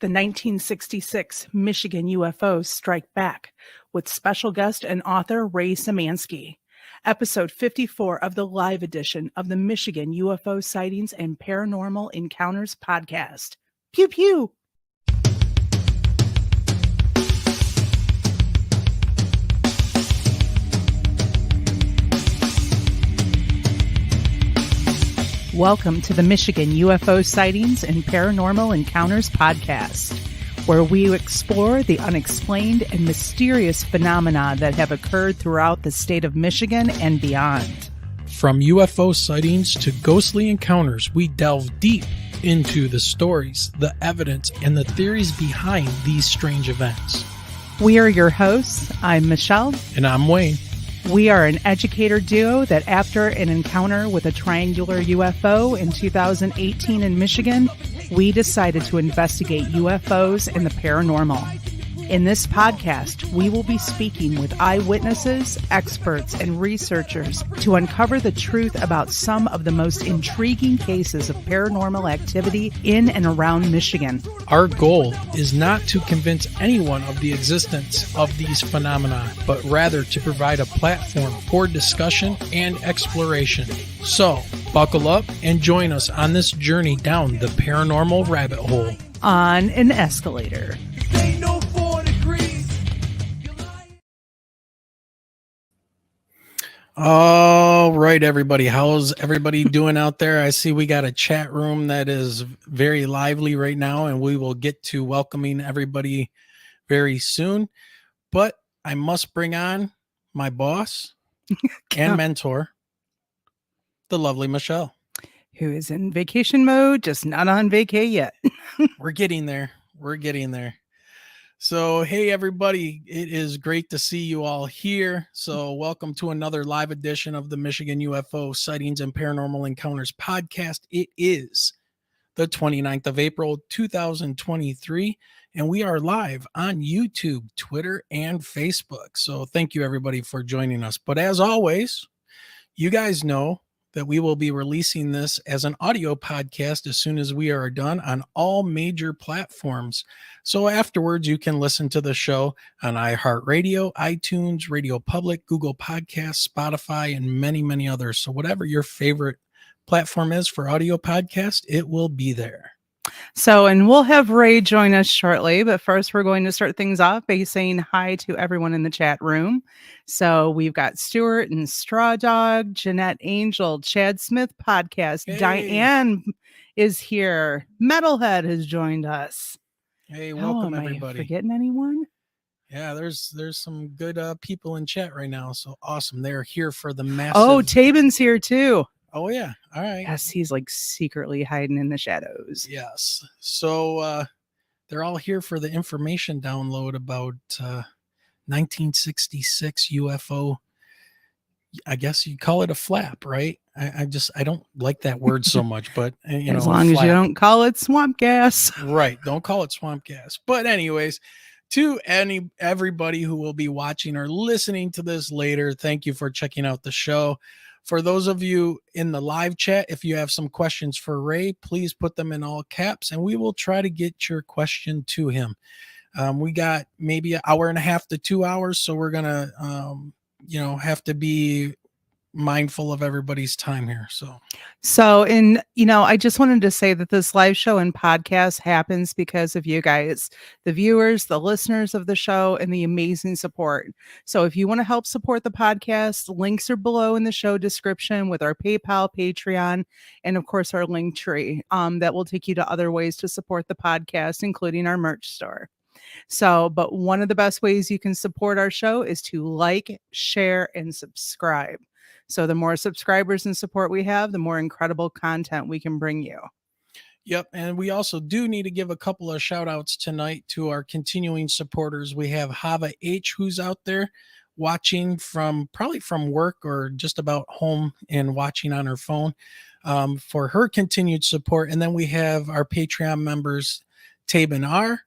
The 1966 Michigan UFOs strike back with special guest and author Ray Szymanski. Episode 54 of the live edition of the Michigan UFO Sightings and Paranormal Encounters podcast. Pew pew! Welcome to the Michigan UFO Sightings and Paranormal Encounters podcast, where we explore the unexplained and mysterious phenomena that have occurred throughout the state of Michigan and beyond. From UFO sightings to ghostly encounters, we delve deep into the stories, the evidence, and the theories behind these strange events. We are your hosts. I'm Michelle. And I'm Wayne. We are an educator duo that after an encounter with a triangular UFO in 2018 in Michigan, we decided to investigate UFOs and the paranormal. In this podcast, we will be speaking with eyewitnesses, experts, and researchers to uncover the truth about some of the most intriguing cases of paranormal activity in and around Michigan. Our goal is not to convince anyone of the existence of these phenomena, but rather to provide a platform for discussion and exploration. So, buckle up and join us on this journey down the paranormal rabbit hole. On an escalator. All right, everybody. How's everybody doing out there? I see we got a chat room that is very lively right now, and we will get to welcoming everybody very soon. But I must bring on my boss and mentor, the lovely Michelle. Who is in vacation mode, just not on vacay yet. We're getting there. So, hey, everybody, it is great to see you all here. So welcome to another live edition of the Michigan UFO Sightings and Paranormal Encounters podcast. It is the 29th of April, 2023, and we are live on YouTube, Twitter, and Facebook. So thank you, everybody, for joining us. But as always, you guys know that we will be releasing this as an audio podcast as soon as we are done on all major platforms. So afterwards, you can listen to the show on iHeartRadio, iTunes, Radio Public, Google Podcasts, Spotify, and many, many others. So whatever your favorite platform is for audio podcast, it will be there. So, and we'll have Ray join us shortly, but first we're going to start things off by saying hi to everyone in the chat room. So we've got Stuart and Straw Dog, Jeanette Angel, Chad Smith podcast. Hey. Diane is here. Metalhead has joined us. Hey, welcome everybody. Forgetting anyone? Yeah, there's some good people in chat right now. So awesome. They're here for the massive. Oh, Tabin's here too. Oh, yeah. All right. Yes, he's like secretly hiding in the shadows. Yes. So they're all here for the information download about 1966 UFO. I guess you call it a flap, right? I don't like that word so much, but as long as you don't call it swamp gas. Right. Don't call it swamp gas. But anyways, to everybody who will be watching or listening to this later, thank you for checking out the show. For those of you in the live chat, if you have some questions for Ray, please put them in all caps and we will try to get your question to him. We got maybe an hour and a half to 2 hours. So we're going to, have to be mindful of everybody's time here. So, I just wanted to say that this live show and podcast happens because of you guys, the viewers, the listeners of the show, and the amazing support. So if you want to help support the podcast, links are below in the show description with our PayPal, Patreon, and of course our link tree that will take you to other ways to support the podcast, including our merch store. So, but one of the best ways you can support our show is to like, share, and subscribe. So the more subscribers and support we have, the more incredible content we can bring you. Yep. And we also do need to give a couple of shout outs tonight to our continuing supporters. We have Hava H, who's out there watching probably from work or just about home and watching on her phone for her continued support. And then we have our Patreon members, Tabin R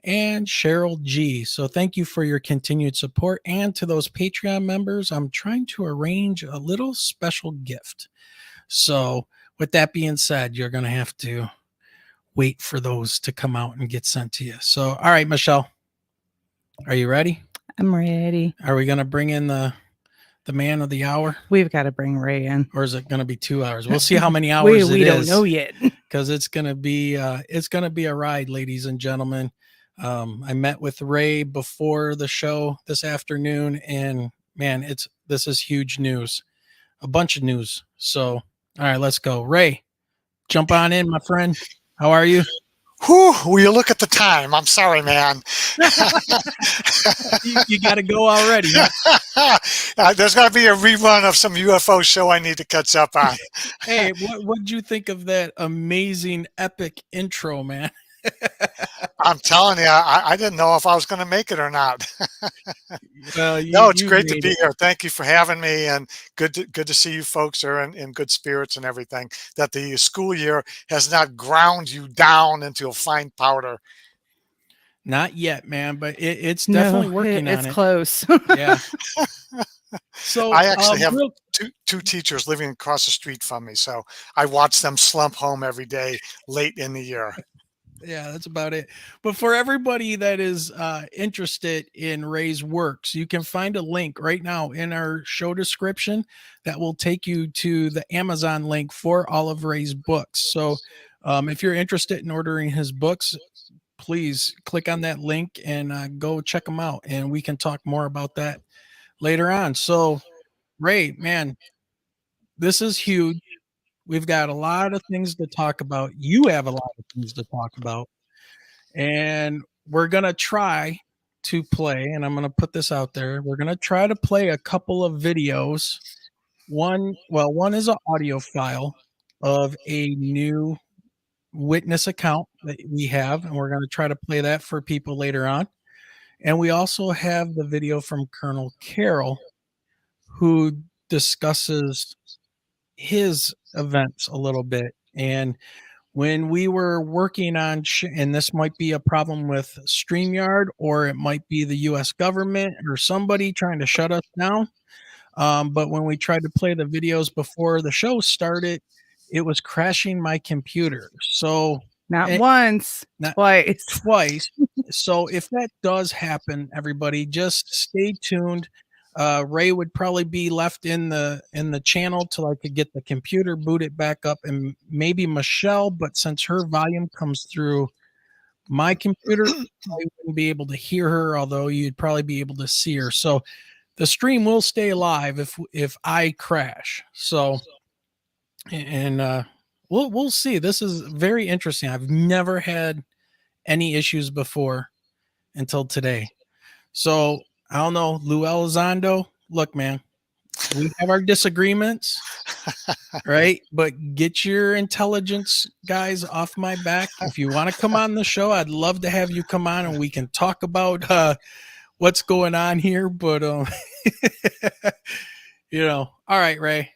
and Cheryl G. So thank you for your continued support. And to those Patreon members, I'm trying to arrange a little special gift. So with that being said, you're going to have to wait for those to come out and get sent to you. So, all right, Michelle, are you ready? I'm ready. Are we going to bring in the man of the hour, We've got to bring Ray in. or is it going to be 2 hours? We'll see how many hours we don't know yet. because it's going to be a ride, ladies and gentlemen. I met with Ray before the show this afternoon, and man, this is huge news, a bunch of news. So, all right, let's go. Ray, jump on in, my friend. How are you? Whew, will you look at the time? I'm sorry, man. You got to go already. Huh? There's got to be a rerun of some UFO show I need to catch up on. Hey, what'd you think of that amazing, epic intro, man? I'm telling you, I didn't know if I was going to make it or not. Well, No, it's great to made be it. here. Thank you for having me, and good to see you folks are in good spirits and everything. That the school year has not ground you down into a fine powder. Not yet, man, but it's definitely working on it's it. close. Yeah. So I actually have real- two teachers living across the street from me, so I watch them slump home every day late in the year. yeah, that's about it. But for everybody that is interested in Ray's works, you can find a link right now in our show description that will take you to the Amazon link for all of Ray's books. So if you're interested in ordering his books, please click on that link and go check them out. And we can talk more about that later on. So, Ray, man, this is huge. We've got a lot of things to talk about. You have a lot of things to talk about. And we're going to try to play, and I'm going to put this out there. We're going to try to play a couple of videos. One is an audio file of a new witness account that we have, and we're going to try to play that for people later on. And we also have the video from Colonel Carroll, who discusses his events a little bit. And when we were working on, and this might be a problem with StreamYard, or it might be the US government or somebody trying to shut us down. But when we tried to play the videos before the show started, it was crashing my computer. So, Not once, not twice. twice. So if that does happen, everybody just stay tuned. Ray would probably be left in the channel till I could get the computer booted back up, and maybe Michelle, but since her volume comes through my computer, I wouldn't be able to hear her, although you'd probably be able to see her. So the stream will stay live if I crash. So and we'll see. This is very interesting. I've never had any issues before until today. So I don't know, Lou Elizondo. Look, man, we have our disagreements, right? But get your intelligence guys off my back. If you want to come on the show, I'd love to have you come on and we can talk about what's going on here. But all right, Ray.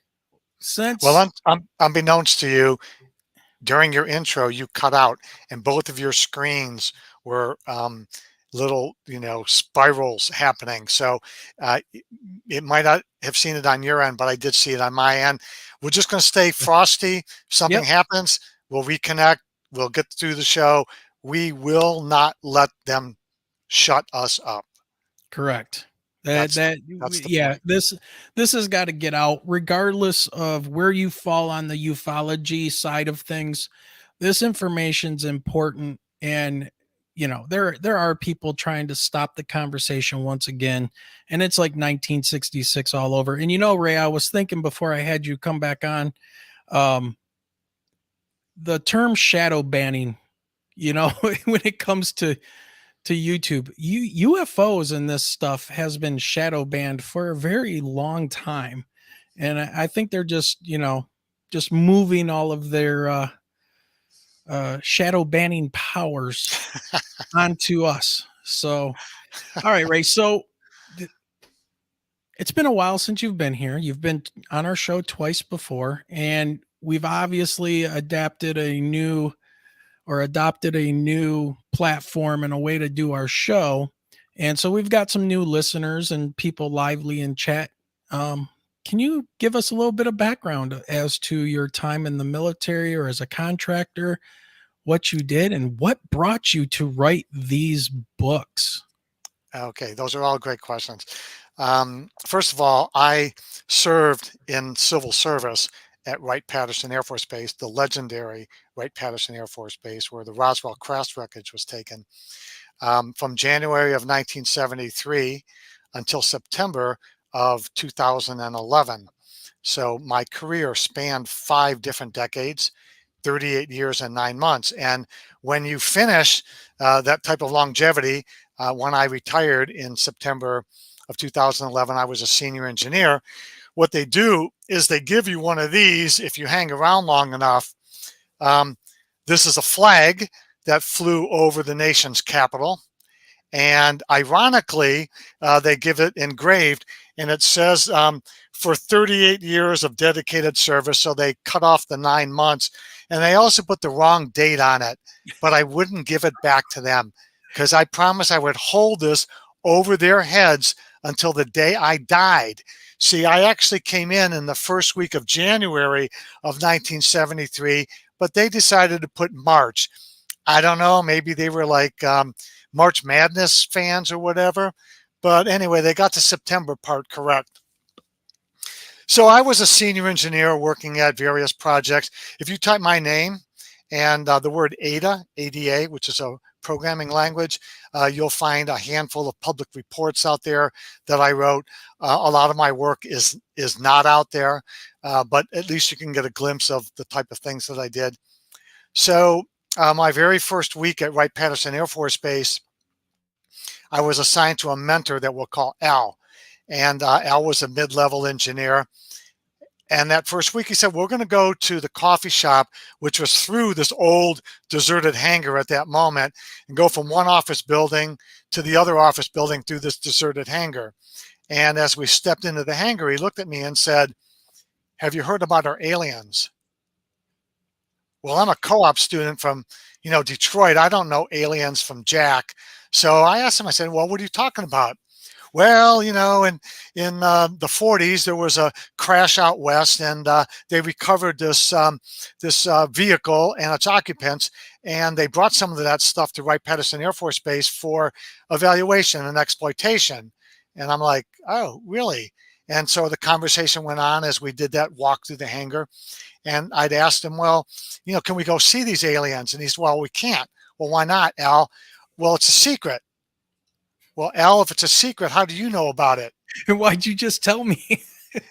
Well, unbeknownst to you, during your intro, you cut out, and both of your screens were little, spirals happening. So it might not have seen it on your end, but I did see it on my end. We're just going to stay frosty. If something happens, we'll reconnect. We'll get through the show. We will not let them shut us up. Correct. That's the point. This has got to get out regardless of where you fall on the ufology side of things. This information's important, and there are people trying to stop the conversation once again, and it's like 1966 all over. And Ray, I was thinking before I had you come back on, the term shadow banning, when it comes to YouTube, UFOs and this stuff has been shadow banned for a very long time. And I think they're just moving all of their shadow banning powers onto us. So, all right, Ray. So it's been a while since you've been here. You've been on our show twice before, and we've obviously adopted a new platform and a way to do our show. And so we've got some new listeners and people lively in chat. Can you give us a little bit of background as to your time in the military or as a contractor? what you did and what brought you to write these books. Okay, those are all great questions. First of all, I served in civil service at Wright-Patterson Air Force Base, the legendary Wright-Patterson Air Force Base, where the Roswell crash wreckage was taken, from January of 1973 until September of 2011. So my career spanned 5 different decades, 38 years and 9 months. And when you finish that type of longevity, when I retired in September of 2011, I was a senior engineer. What they do is they give you one of these if you hang around long enough. This is a flag that flew over the nation's capital. And ironically, they give it engraved, and it says for 38 years of dedicated service. So they cut off the 9 months, and they also put the wrong date on it, but I wouldn't give it back to them because I promised I would hold this over their heads until the day I died. See, I actually came in the first week of January of 1973, but they decided to put March. I don't know, maybe they were like March Madness fans or whatever. But anyway, they got the September part correct. So I was a senior engineer working at various projects. If you type my name and the word ADA, ADA, which is a programming language, you'll find a handful of public reports out there that I wrote. A lot of my work is not out there, but at least you can get a glimpse of the type of things that I did. So my very first week at Wright-Patterson Air Force Base, I was assigned to a mentor that we'll call Al. And Al was a mid-level engineer. And that first week he said, we're going to go to the coffee shop, which was through this old deserted hangar at that moment, and go from one office building to the other office building through this deserted hangar. And as we stepped into the hangar, he looked at me and said, have you heard about our aliens? Well, I'm a co-op student from, Detroit. I don't know aliens from Jack. So I asked him, I said, well, what are you talking about? Well, in the 40s, there was a crash out west, and they recovered this vehicle and its occupants, and they brought some of that stuff to Wright-Patterson Air Force Base for evaluation and exploitation. And I'm like, oh, really? And so the conversation went on as we did that walk through the hangar. And I'd asked him, well, can we go see these aliens? And he said, well, we can't. Well, why not, Al? Well, it's a secret. Well, Al, if it's a secret, how do you know about it? Why'd you just tell me?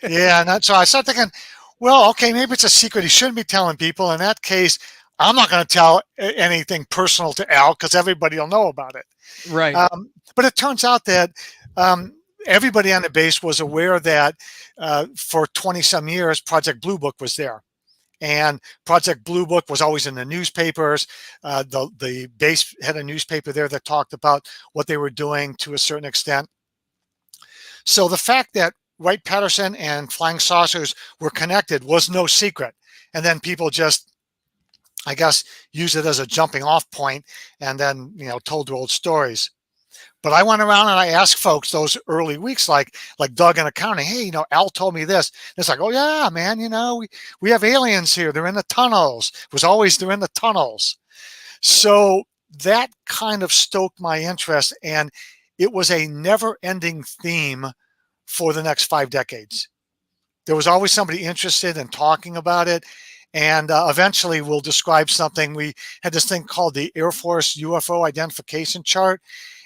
Yeah, and so I started thinking, well, okay, maybe it's a secret he shouldn't be telling people. In that case, I'm not going to tell anything personal to Al because everybody will know about it. Right. But it turns out that everybody on the base was aware that for 20-some years, Project Blue Book was there. And Project Blue Book was always in the newspapers. The base had a newspaper there that talked about what they were doing to a certain extent. So the fact that Wright-Patterson and flying saucers were connected was no secret. And then people just, I guess, use it as a jumping off point and then, told their old stories. But I went around and I asked folks those early weeks, like Doug in accounting, hey, Al told me this. And it's like, oh yeah, man, we have aliens here. They're in the tunnels. It was always they're in the tunnels. So that kind of stoked my interest, and it was a never-ending theme for the next 5 decades. There was always somebody interested in talking about it. And eventually we'll describe something. We had this thing called the Air Force UFO identification chart.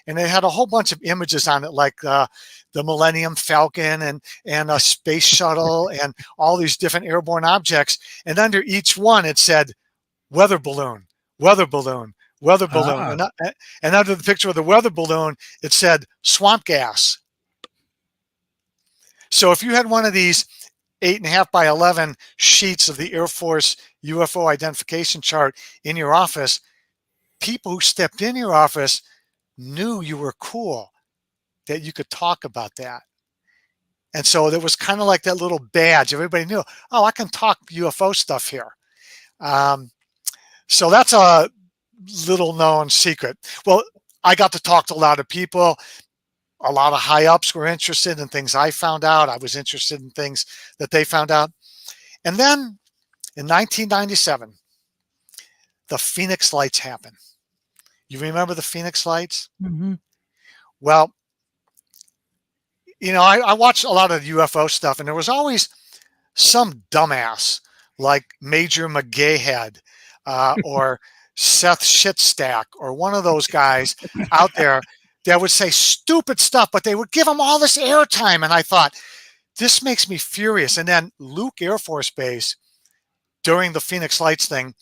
And it had a whole bunch of images on it, like the Millennium Falcon and a space shuttle and all these different airborne objects. And under each one, it said weather balloon, weather balloon, weather balloon. And under the picture of the weather balloon, it said swamp gas. So if you had one of these 8.5 by 11 sheets of the Air Force UFO identification chart in your office, people who stepped in your office knew you were cool, that you could talk about that. And so there was kind of like that little badge. Everybody knew, oh, I can talk UFO stuff here. So that's a little known secret. Well, I got to talk to a lot of people. A lot of high ups were interested in things I found out. I was interested in things that they found out. And then in 1997, the Phoenix Lights happen. You remember the Phoenix Lights? Mm-hmm. Well, I watched a lot of UFO stuff, and there was always some dumbass like Major McGayhead or Seth Shitstack or one of those guys out there that would say stupid stuff, but they would give them all this airtime. And I thought, this makes me furious. And then Luke Air Force Base, during the Phoenix Lights thing,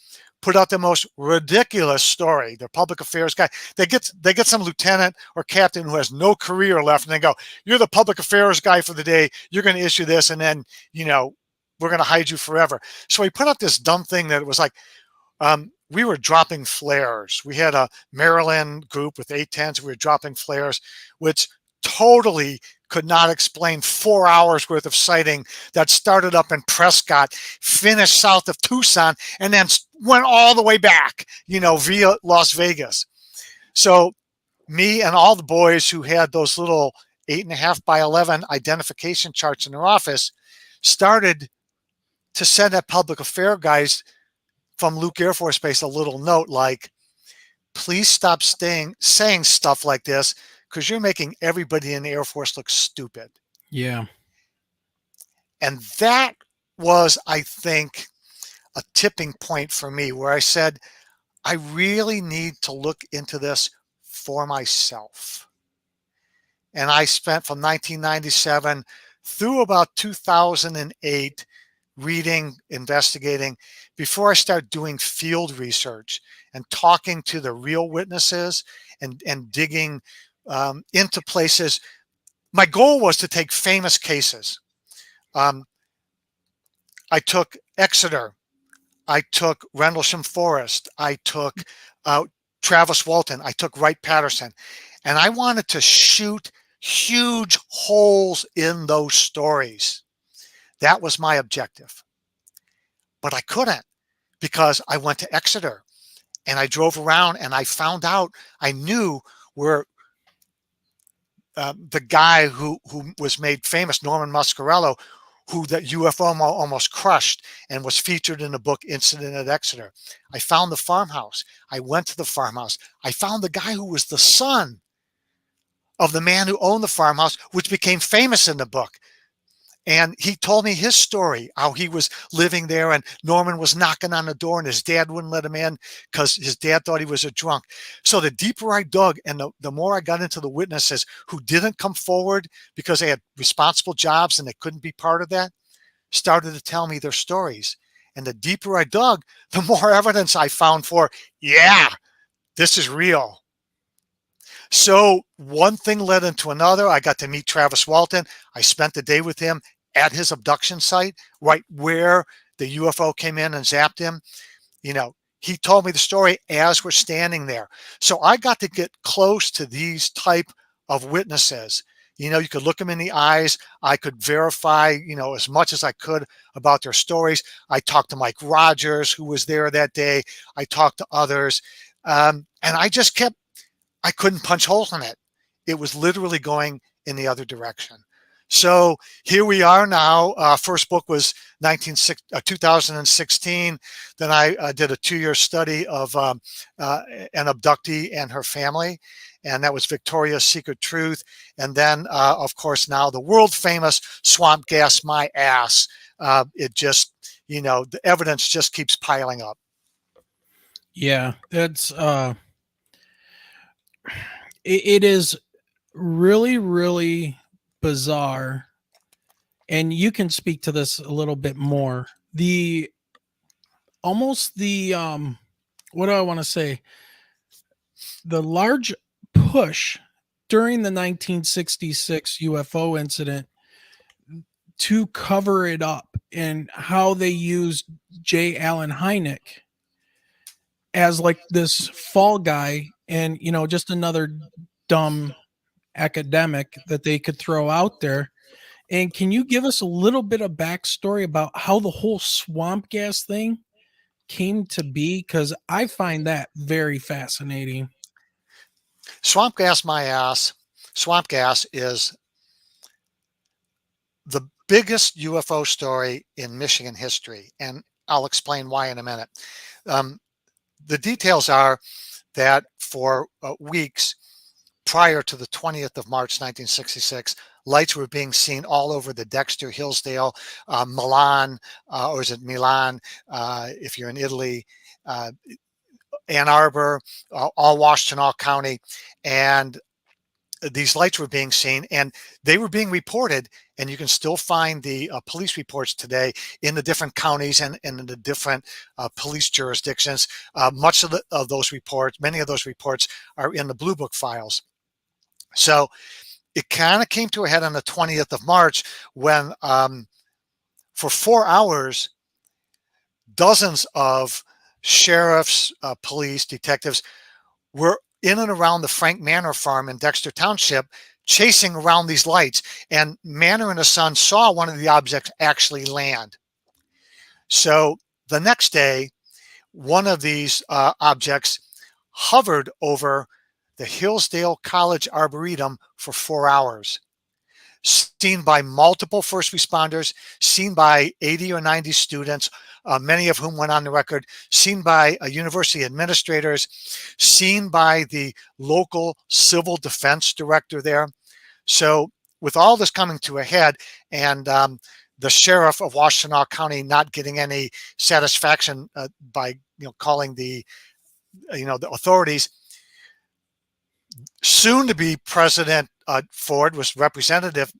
put out the most ridiculous story. Their public affairs guy, they get some lieutenant or captain who has no career left, and they go, "You're the public affairs guy for the day. You're going to issue this, and then we're going to hide you forever." So he put out this dumb thing that was like, we were dropping flares. We had a Maryland group with 810s. We were dropping flares, which totally could not explain 4 hours worth of sighting that started up in Prescott, finished south of Tucson, and then went all the way back, via Las Vegas. So me and all the boys who had those little 8.5 by 11 identification charts in their office started to send that public affair guys from Luke Air Force Base a little note like, please stop saying stuff like this, because you're making everybody in the Air Force look stupid. Yeah. And that was, I think, a tipping point for me where I said, I really need to look into this for myself. And I spent from 1997 through about 2008 reading, investigating, before I start doing field research and talking to the real witnesses and digging into places. My goal was to take famous cases. I took Exeter. I took Rendlesham Forest. I took Travis Walton. I took Wright-Patterson. And I wanted to shoot huge holes in those stories. That was my objective. But I couldn't, because I went to Exeter and I drove around and I found out, I knew where the guy who was made famous, Norman Muscarello, who that UFO almost crushed and was featured in the book Incident at Exeter. I found the farmhouse. I went to the farmhouse. I found the guy who was the son of the man who owned the farmhouse, which became famous in the book. And he told me his story, how he was living there and Norman was knocking on the door and his dad wouldn't let him in because his dad thought he was a drunk. So the deeper I dug and the more I got into the witnesses who didn't come forward because they had responsible jobs and they couldn't be part of that, started to tell me their stories. And the deeper I dug, the more evidence I found for, yeah, this is real. So one thing led into another. I got to meet Travis Walton. I spent the day with him at his abduction site, right where the UFO came in and zapped him. He told me the story as we're standing there. So I got to get close to these type of witnesses. You could look them in the eyes. I could verify, as much as I could about their stories. I talked to Mike Rogers, who was there that day. I talked to others. And I couldn't punch holes in it. It was literally going in the other direction. So here we are now. First book was 2016. Then I did a 2-year study of an abductee and her family. And that was Victoria's Secret Truth. And then, of course, now the world famous Swamp Gas My Ass. It just, the evidence just keeps piling up. Yeah, that's it is really, really bizarre. And you can speak to this a little bit more. What do I want to say? The large push during the 1966 UFO incident to cover it up, and how they used J. Allen Hynek as like this fall guy and, just another dumb academic that they could throw out there. And can you give us a little bit of backstory about how the whole swamp gas thing came to be? Because I find that very fascinating. Swamp Gas My Ass. Swamp gas is the biggest UFO story in Michigan history, and I'll explain why in a minute. the details are that for weeks prior to the 20th of March, 1966, lights were being seen all over the Dexter, Hillsdale, Milan, or is it Milan, if you're in Italy, Ann Arbor, all Washtenaw County. And these lights were being seen, and they were being reported, and you can still find the police reports today in the different counties and in the different police jurisdictions. Much of those reports, many of those reports are in the Blue Book files. So it kind of came to a head on the 20th of March when for 4 hours, dozens of sheriffs, police, detectives were in and around the Frank Manor farm in Dexter Township, chasing around these lights. And Manor and his son saw one of the objects actually land. So the next day, one of these objects hovered over the Hillsdale College Arboretum for 4 hours. Seen by multiple first responders, seen by 80 or 90 students, many of whom went on the record, seen by university administrators, seen by the local civil defense director there. So with all this coming to a head, and the sheriff of Washtenaw County not getting any satisfaction by calling the the authorities, soon to be President Ford was representative,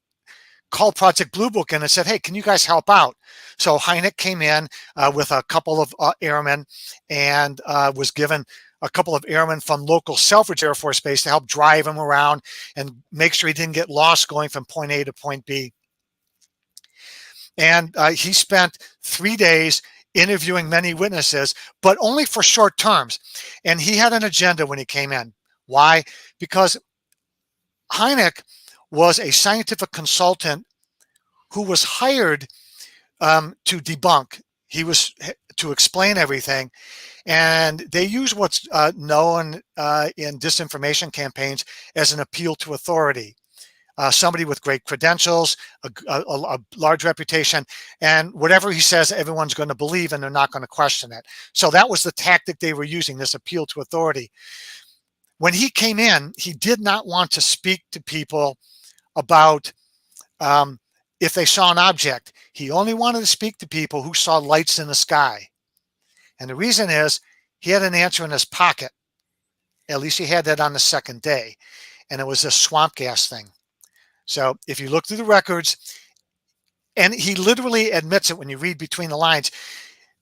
called Project Blue Book in and said, hey, can you guys help out? So Hynek came in with a couple of airmen and was given a couple of airmen from local Selfridge Air Force Base to help drive him around and make sure he didn't get lost going from point A to point B. And he spent 3 days interviewing many witnesses, but only for short terms. And he had an agenda when he came in. Why? Because Hynek was a scientific consultant who was hired to debunk. He was to explain everything. And they use what's known in disinformation campaigns as an appeal to authority. Somebody with great credentials, a large reputation, and whatever he says, everyone's going to believe and they're not going to question it. So that was the tactic they were using, this appeal to authority. When he came in, he did not want to speak to people about if they saw an object. He only wanted to speak to people who saw lights in the sky. And the reason is he had an answer in his pocket. At least he had that on the second day. And it was a swamp gas thing. So if you look through the records, and he literally admits it when you read between the lines,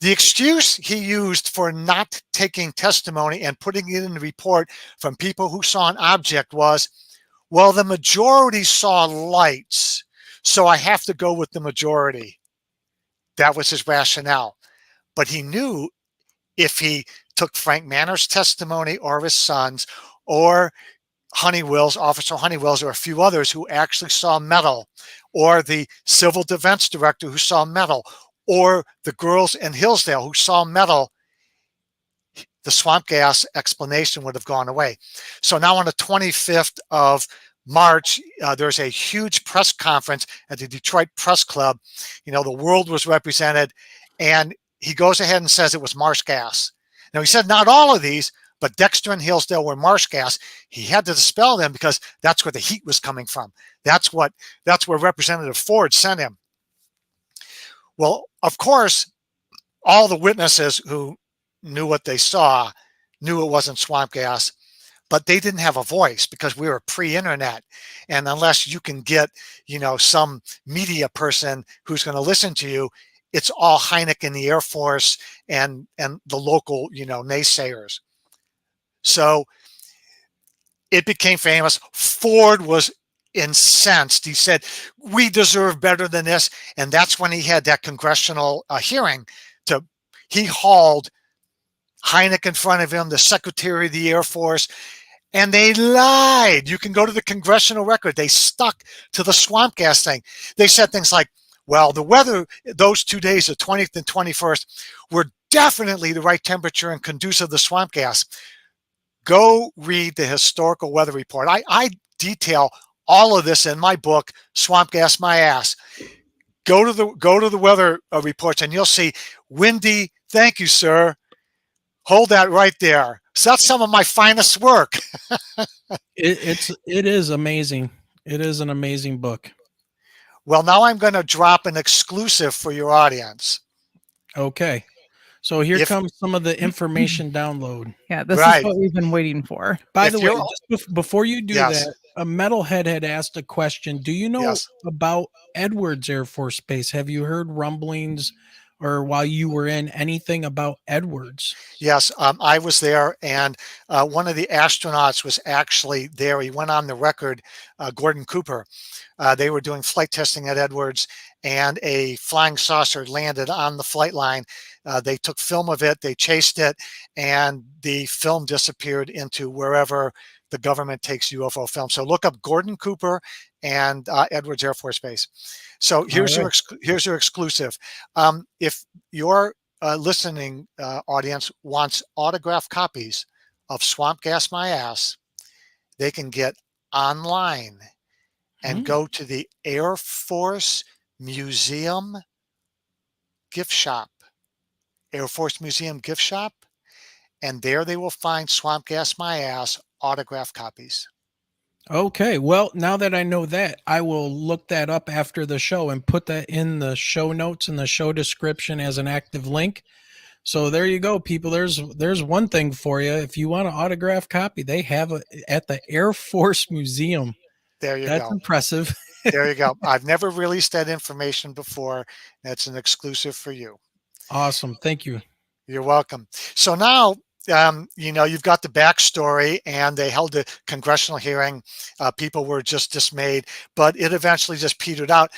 the excuse he used for not taking testimony and putting it in the report from people who saw an object was, well, the majority saw lights, so I have to go with the majority. That was his rationale. But he knew if he took Frank Manor's testimony or his son's or Honeywell's, Officer Honeywell's, or a few others who actually saw metal, or the civil defense director who saw metal, or the girls in Hillsdale who saw metal, the swamp gas explanation would have gone away. So now on the 25th of March, there's a huge press conference at the Detroit Press Club. The world was represented, and he goes ahead and says it was marsh gas. Now, he said not all of these, but Dexter and Hillsdale were marsh gas. He had to dispel them because that's where the heat was coming from. That's where Representative Ford sent him. Well, of course, all the witnesses who knew what they saw knew it wasn't swamp gas, but they didn't have a voice because we were pre-internet. And unless you can get, some media person who's going to listen to you, it's all Hynek in the Air Force and the local, naysayers. So it became famous. Ford was incensed. He said, we deserve better than this. And that's when he had that congressional hearing. He hauled Hynek in front of him, the Secretary of the Air Force, and they lied. You can go to the congressional record. They stuck to the swamp gas thing. They said things like, well, the weather those 2 days, the 20th and 21st, were definitely the right temperature and conducive to swamp gas. Go read the historical weather report. I detail all of this in my book, Swamp Gas My Ass. Go to the weather reports and you'll see windy, thank you, sir, Hold that right there. So that's some of my finest work. It is amazing. It is an amazing book. Well, now I'm going to drop an exclusive for your audience. Okay. So here If comes some of the information download. Yeah, this is right, what we've been waiting for. By if the way, you're just before you do yes, that, a metalhead had asked a question. Do you know yes. about Edwards Air Force Base? Have you heard rumblings or while you were in anything about Edwards? Yes, I was there, and one of the astronauts was actually there. He went on the record, Gordon Cooper. They were doing flight testing at Edwards, and a flying saucer landed on the flight line. They took film of it, they chased it, and the film disappeared into wherever the government takes UFO film. So look up Gordon Cooper and Edwards Air Force Base. So All here's right. here's your exclusive. If your listening audience wants autographed copies of Swamp Gas My Ass, they can get online and Hmm. go to the Air Force Museum gift shop, Air Force Museum gift shop, and there they will find Swamp Gas My Ass autographed copies. Okay. Well, now that I know that, I will look that up after the show and put that in the show notes and the show description as an active link. So there you go, people. There's one thing for you. If you want an autographed copy, they have it at the Air Force Museum. There you That's go. impressive. There you go. I've never released that information before. That's an exclusive for you. Awesome. Thank you. You're welcome. So now, you've got the backstory, and they held a congressional hearing. People were just dismayed, but it eventually just petered out.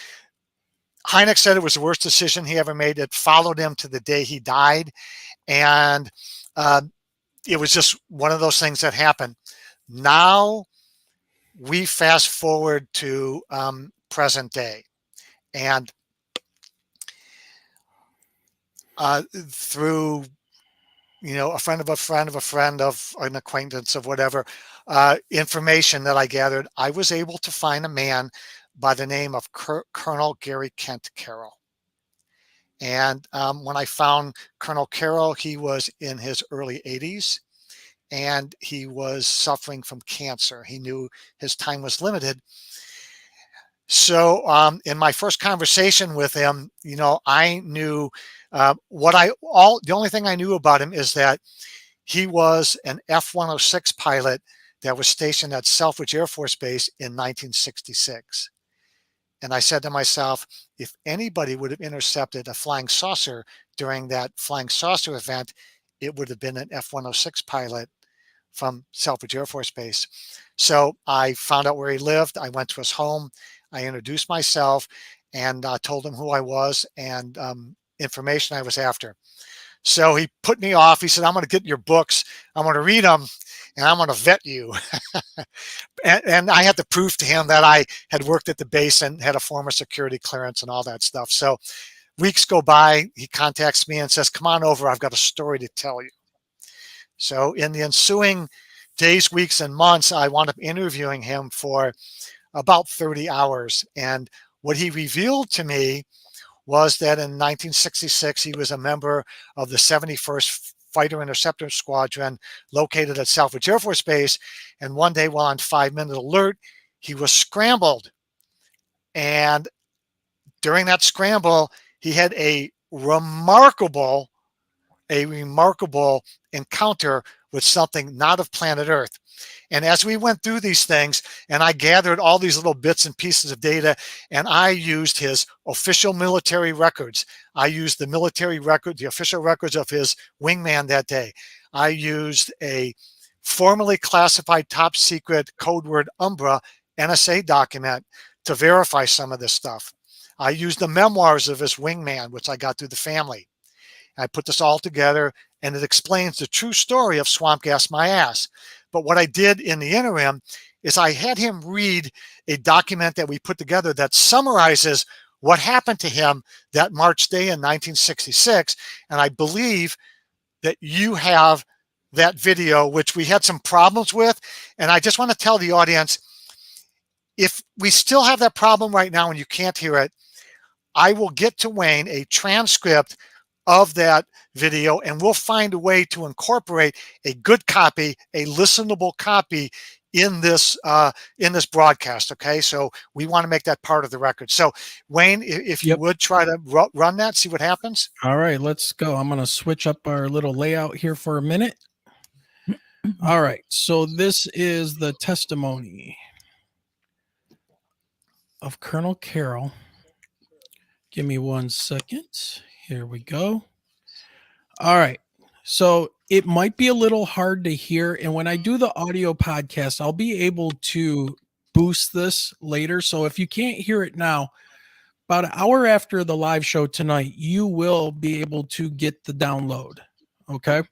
Hynek said it was the worst decision he ever made. It followed him to the day he died, and it was just one of those things that happened. Now we fast forward to present day, and through a friend of a friend of a friend of an acquaintance of whatever information that I gathered, I was able to find a man by the name of Colonel Gary Kent Carroll. And when I found Colonel Carroll, he was in his early 80s, and he was suffering from cancer. He knew his time was limited. So in my first conversation with him, I knew the only thing I knew about him is that he was an F-106 pilot that was stationed at Selfridge Air Force Base in 1966. And I said to myself, if anybody would have intercepted a flying saucer during that flying saucer event, it would have been an F-106 pilot from Selfridge Air Force Base. So I found out where he lived. I went to his home. I introduced myself and told him who I was and information I was after. So he put me off. He said, I'm going to get your books. I'm going to read them, and I'm going to vet you. and I had to prove to him that I had worked at the base and had a former security clearance and all that stuff. So weeks go by. He contacts me and says, come on over. I've got a story to tell you. So in the ensuing days, weeks, and months, I wound up interviewing him for about 30 hours. And what he revealed to me was that in 1966, he was a member of the 71st Fighter Interceptor Squadron located at Selfridge Air Force Base. And one day while on 5-minute alert, he was scrambled. And during that scramble, he had a remarkable encounter with something not of planet Earth. And as we went through these things, and I gathered all these little bits and pieces of data, and I used his official military records. I used the military record, the official records of his wingman that day. I used a formally classified top secret code word Umbra NSA document to verify some of this stuff. I used the memoirs of his wingman, which I got through the family. I put this all together, and it explains the true story of Swamp Gas My Ass. But what I did in the interim is I had him read a document that we put together that summarizes what happened to him that March day in 1966. And I believe that you have that video, which we had some problems with. And I just want to tell the audience, if we still have that problem right now and you can't hear it, I will get to Wayne a transcript of that video, and we'll find a way to incorporate a good copy, a listenable copy in this broadcast. Okay, so we want to make that part of the record. So Wayne, if you would try to run that, see what happens. All right, let's go. I'm going to switch up our little layout here for a minute. All right, so this is the testimony of Colonel Carroll. Give me 1 second. Here we go. All right. So it might be a little hard to hear. And when I do the audio podcast, I'll be able to boost this later. So if you can't hear it now, about an hour after the live show tonight, you will be able to get the download. Okay.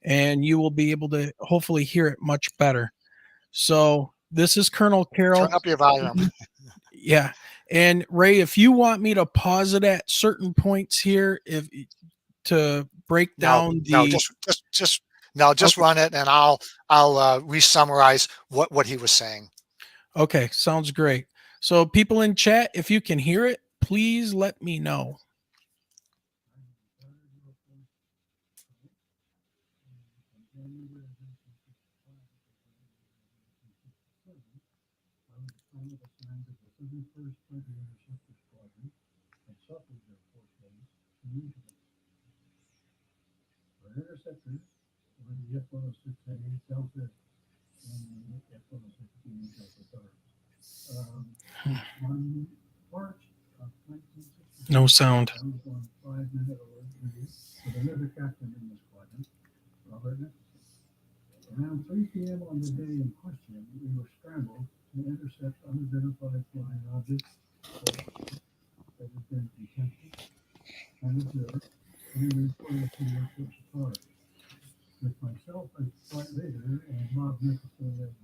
And you will be able to hopefully hear it much better. So this is Colonel Carroll. Turn up your volume. Yeah. And Ray, if you want me to pause it at certain points here, to break down just run it, and I'll re-summarize what he was saying. Okay, sounds great. So people in chat, if you can hear it, please let me know. Interceptors, the F-106A Delta and F-106B Delta Stars. On March of 1966, No sound. I was on 5-minute alert duty with another captain in the squadron, Robert Nicholson. Around 3 p.m. on the day in question, we were scrambled to intercept unidentified flying objects that had been detected and observed. We reported to the airport authorities. With myself as flight leader and Bob Nicholson as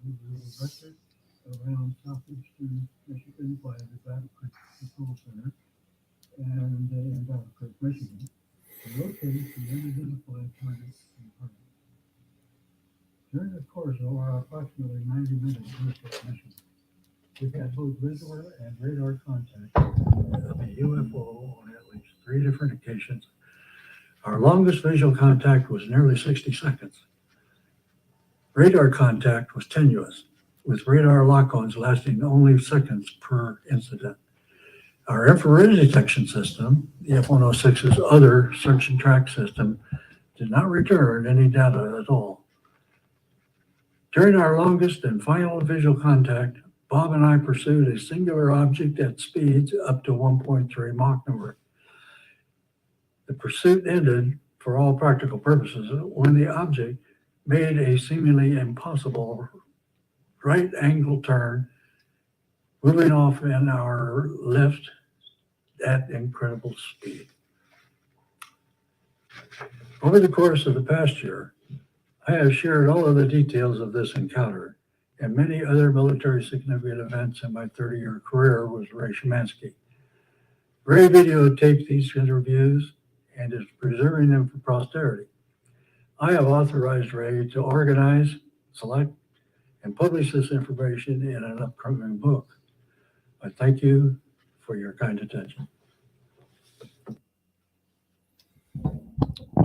we were directed around southeastern Michigan by the Battle Creek Control Center and in Battle Creek, Michigan, to locate the unidentified targets in target. During the course of our approximately 90 minutes mission, we had both visual and radar contact with a UFO on at least 3 different occasions. Our longest visual contact was nearly 60 seconds. Radar contact was tenuous, with radar lock-ons lasting only seconds per incident. Our infrared detection system, the F-106's other search and track system, did not return any data at all. During our longest and final visual contact, Bob and I pursued a singular object at speeds up to 1.3 Mach number. The pursuit ended, for all practical purposes, when the object made a seemingly impossible right angle turn, moving off in our lift at incredible speed. Over the course of the past year, I have shared all of the details of this encounter and many other military significant events in my 30-year career with Ray Szymanski. Ray videotaped these interviews and is preserving them for posterity. I have authorized Ray to organize, select, and publish this information in an upcoming book. I thank you for your kind attention.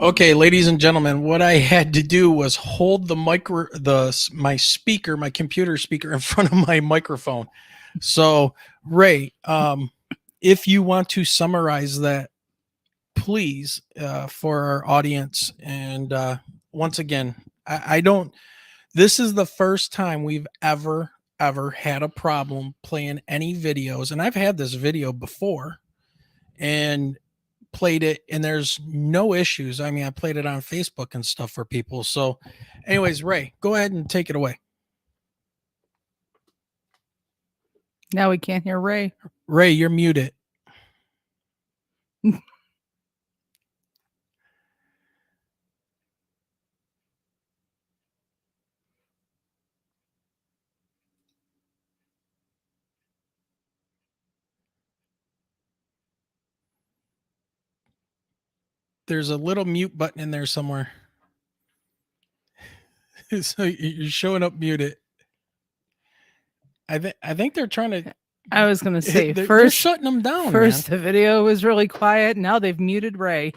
Okay, ladies and gentlemen, what I had to do was hold my computer speaker in front of my microphone. So, Ray, if you want to summarize that, please, for our audience. And once again, this is the first time we've ever had a problem playing any videos. And I've had this video before and played it, and there's no issues. I mean, I played it on Facebook and stuff for people. So anyways, Ray, go ahead and take it away. Now we can't hear Ray. Ray, you're muted. There's a little mute button in there somewhere. So you're showing up muted. I think they're trying to I was going to say They're first, shutting them down, first man. the video was really quiet. Now they've muted Ray.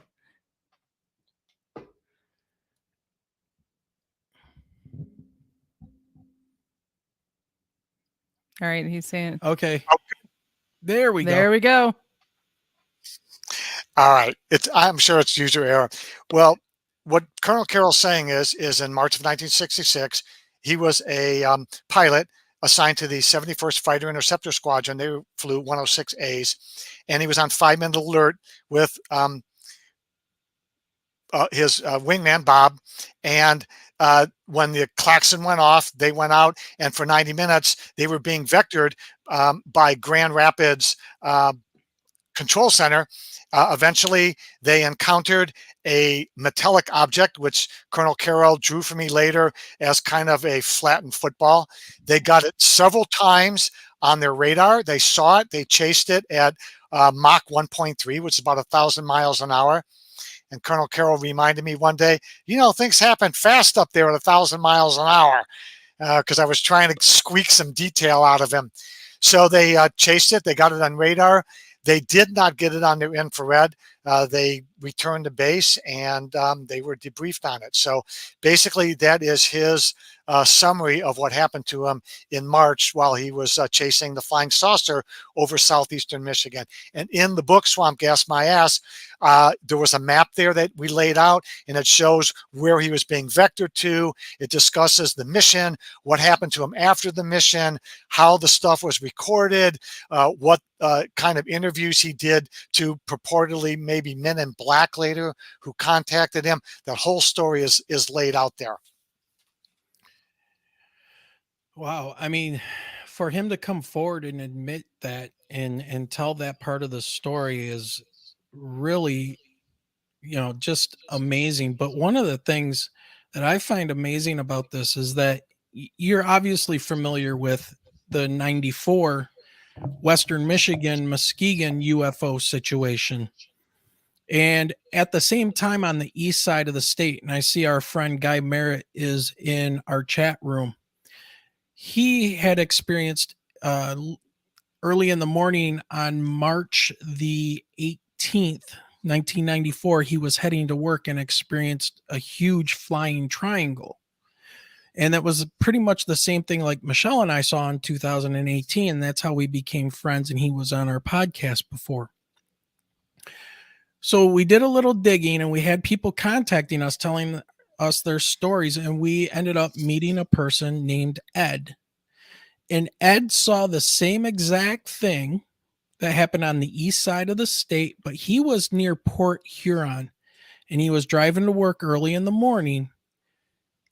All right, he's saying. Okay. There we There go. we go. All right. I'm sure it's user error. Well, what Colonel Carroll's saying is in March of 1966, he was a pilot assigned to the 71st Fighter Interceptor Squadron. They flew 106As, and he was on 5-minute alert with his wingman, Bob. And when the klaxon went off, they went out, and for 90 minutes, they were being vectored by Grand Rapids Control Center. Eventually, they encountered a metallic object, which Colonel Carroll drew for me later as kind of a flattened football. They got it several times on their radar. They saw it. They chased it at Mach 1.3, which is about 1,000 miles an hour. And Colonel Carroll reminded me one day, things happen fast up there at 1,000 miles an hour, because I was trying to squeak some detail out of him. So they chased it. They got it on radar. They did not get it on their infrared. They returned to base, and they were debriefed on it. So basically, that is his summary of what happened to him in March while he was chasing the flying saucer over southeastern Michigan. And in the book, Swamp Gas My Ass, there was a map there that we laid out, and it shows where he was being vectored to. It discusses the mission, what happened to him after the mission, how the stuff was recorded, what kind of interviews he did to purportedly maybe men in black later who contacted him. That whole story is laid out there. Wow. I mean, for him to come forward and admit that and tell that part of the story is really, just amazing. But one of the things that I find amazing about this is that you're obviously familiar with the 94 Western Michigan Muskegon UFO situation. And at the same time, on the east side of the state, and I see our friend Guy Merritt is in our chat room, he had experienced early in the morning on March the 18th, 1994, he was heading to work and experienced a huge flying triangle. And that was pretty much the same thing like Michelle and I saw in 2018. And that's how we became friends. And he was on our podcast before. So we did a little digging and we had people contacting us, telling us their stories. And we ended up meeting a person named Ed. And Ed saw the same exact thing that happened on the east side of the state, but he was near Port Huron and he was driving to work early in the morning.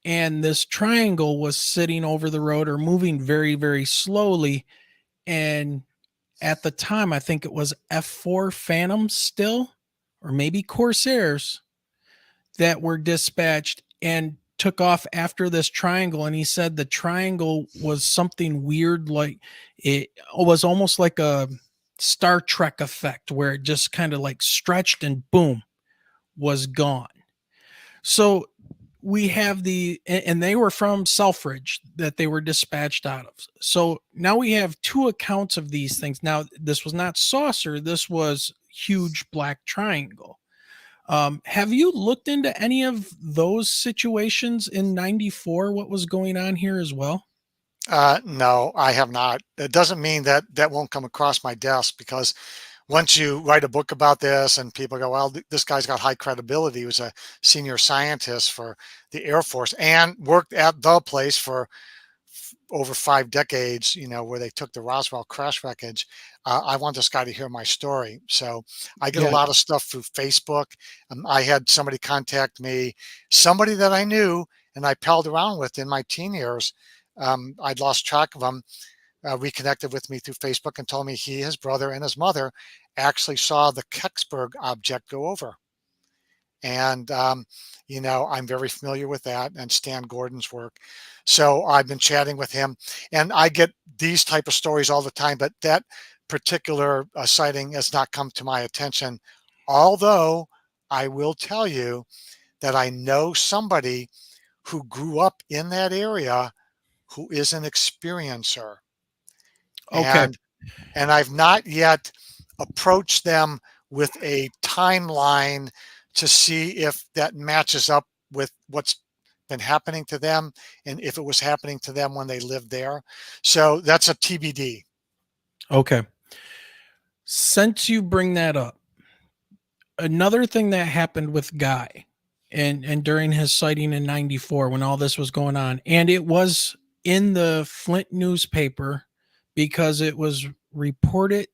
And this triangle was sitting over the road or moving very, very slowly. And at the time, I think it was F4 Phantoms still, or maybe Corsairs that were dispatched and took off after this triangle. And he said the triangle was something weird, like it was almost like a Star Trek effect where it just kind of like stretched and boom, was gone. So we have and they were from Selfridge that they were dispatched out of. So now we have two accounts of these things. Now, this was not saucer. This was huge black triangle. Have you looked into any of those situations in 94? What was going on here as well? No, I have not. It doesn't mean that won't come across my desk, because once you write a book about this and people go, well, this guy's got high credibility. He was a senior scientist for the Air Force and worked at the place for over 5 decades, where they took the Roswell crash wreckage. I want this guy to hear my story. So I get a lot of stuff through Facebook. I had somebody contact me, somebody that I knew and I palled around with in my teen years. I'd lost track of him. Reconnected with me through Facebook and told me his brother and his mother actually saw the Kecksburg object go over. And, I'm very familiar with that and Stan Gordon's work. So I've been chatting with him and I get these type of stories all the time, but that particular sighting has not come to my attention. Although I will tell you that I know somebody who grew up in that area who is an experiencer. Okay. and I've not yet approached them with a timeline to see if that matches up with what's been happening to them and if it was happening to them when they lived there. So that's a TBD. Okay. Since you bring that up, another thing that happened with Guy and during his sighting in 94 when all this was going on, and it was in the Flint newspaper because it was reported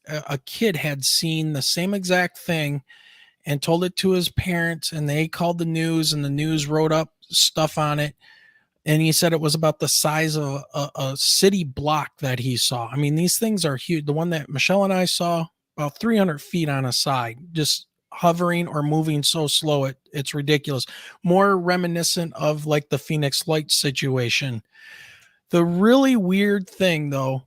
a kid had seen the same exact thing and told it to his parents, and they called the news, and the news wrote up stuff on it. And he said it was about the size of a city block that he saw. I mean, these things are huge. The one that Michelle and I saw, about 300 feet on a side, just hovering or moving so slow, it's ridiculous. More reminiscent of like the Phoenix Lights situation. The really weird thing, though,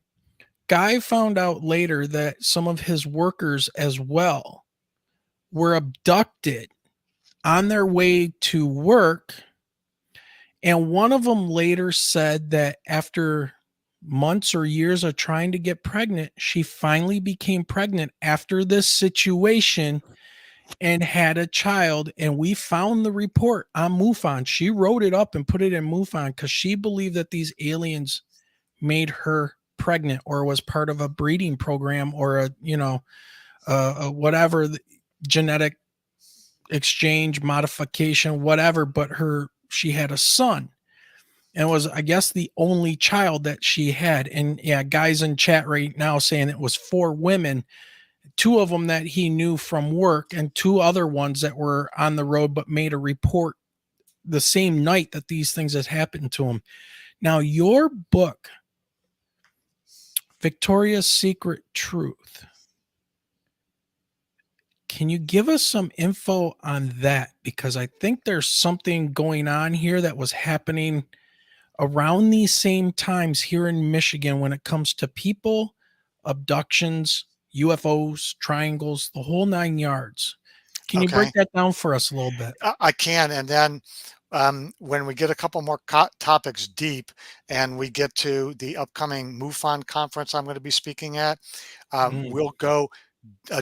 Guy found out later that some of his workers as well were abducted on their way to work. And one of them later said that after months or years of trying to get pregnant, she finally became pregnant after this situation and had a child. And we found the report on MUFON. She wrote it up and put it in MUFON because she believed that these aliens made her pregnant or was part of a breeding program or a whatever genetic exchange, modification, whatever. But she had a son. And was, I guess, the only child that she had. And yeah, guys in chat right now saying it was 4 women, 2 of them that he knew from work and 2 other ones that were on the road, but made a report the same night that these things had happened to him. Now, your book, Victoria's Secret Truth, can you give us some info on that? Because I think there's something going on here that was happening around these same times here in Michigan when it comes to people, abductions, UFOs, triangles, the whole 9 yards. Can you break that down for us a little bit? I can. And then when we get a couple more topics deep and we get to the upcoming MUFON conference I'm going to be speaking at, we'll go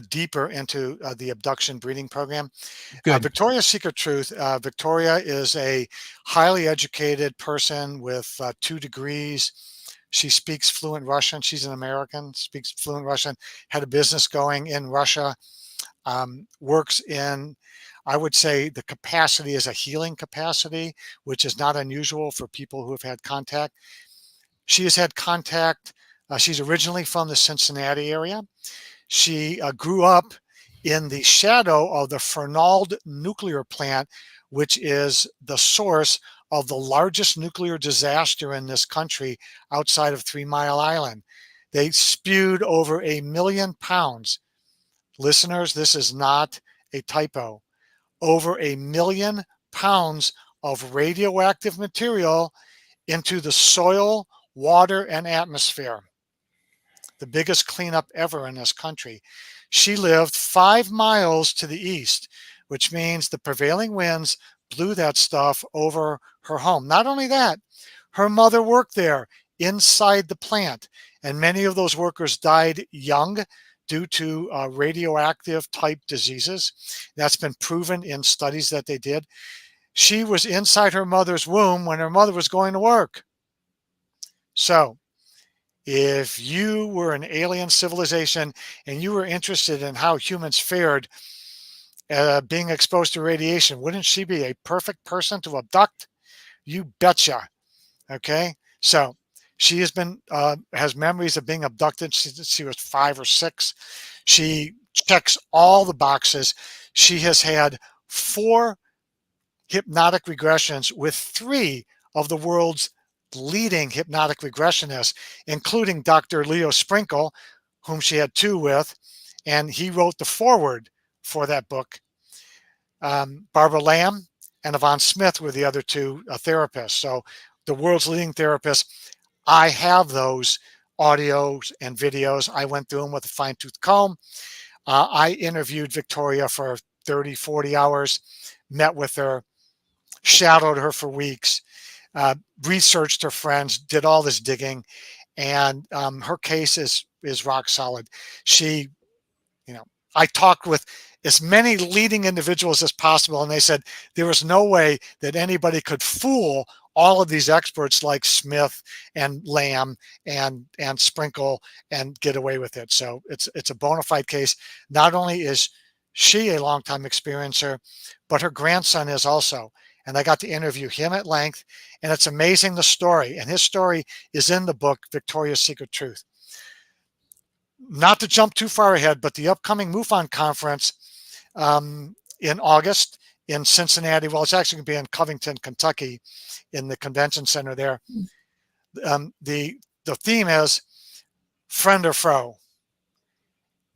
deeper into the abduction breeding program. Victoria's Secret Truth. Victoria is a highly educated person with 2 degrees. She speaks fluent Russian. She's an American, speaks fluent Russian, had a business going in Russia, works in, I would say the capacity is a healing capacity, which is not unusual for people who have had contact. She has had contact. She's originally from the Cincinnati area. She grew up in the shadow of the Fernald nuclear plant, which is the source of the largest nuclear disaster in this country outside of 3 Mile Island. They spewed over 1 million pounds. Listeners, this is not a typo. Over 1 million pounds of radioactive material into the soil, water, and atmosphere. The biggest cleanup ever in this country. She lived 5 miles to the east, which means the prevailing winds blew that stuff over her home. Not only that, her mother worked there inside the plant, and many of those workers died young due to radioactive type diseases. That's been proven in studies that they did. She was inside her mother's womb when her mother was going to work. So, if you were an alien civilization and you were interested in how humans fared being exposed to radiation, wouldn't she be a perfect person to abduct? You betcha. Okay, so she has memories of being abducted since she was 5 or 6. She checks all the boxes. She has had 4 hypnotic regressions with 3 of the world's leading hypnotic regressionists, including Dr. Leo Sprinkle, whom she had 2 with, and he wrote the foreword for that book. Barbara Lamb and Yvonne Smith were the other 2 therapists. So the world's leading therapists. I have those audios and videos. I went through them with a fine-tooth comb. I interviewed Victoria for 30, 40 hours, met with her, shadowed her for weeks, researched her friends, did all this digging, and her case is rock solid. She, I talked with as many leading individuals as possible, and they said there was no way that anybody could fool all of these experts like Smith and Lamb and Sprinkle and get away with it. So it's a bona fide case. Not only is she a longtime experiencer, but her grandson is also. And I got to interview him at length, and it's amazing the story. And his story is in the book, Victoria's Secret Truth. Not to jump too far ahead, but the upcoming MUFON conference in August in Cincinnati, well, it's actually going to be in Covington, Kentucky, in the convention center there. The theme is friend or foe.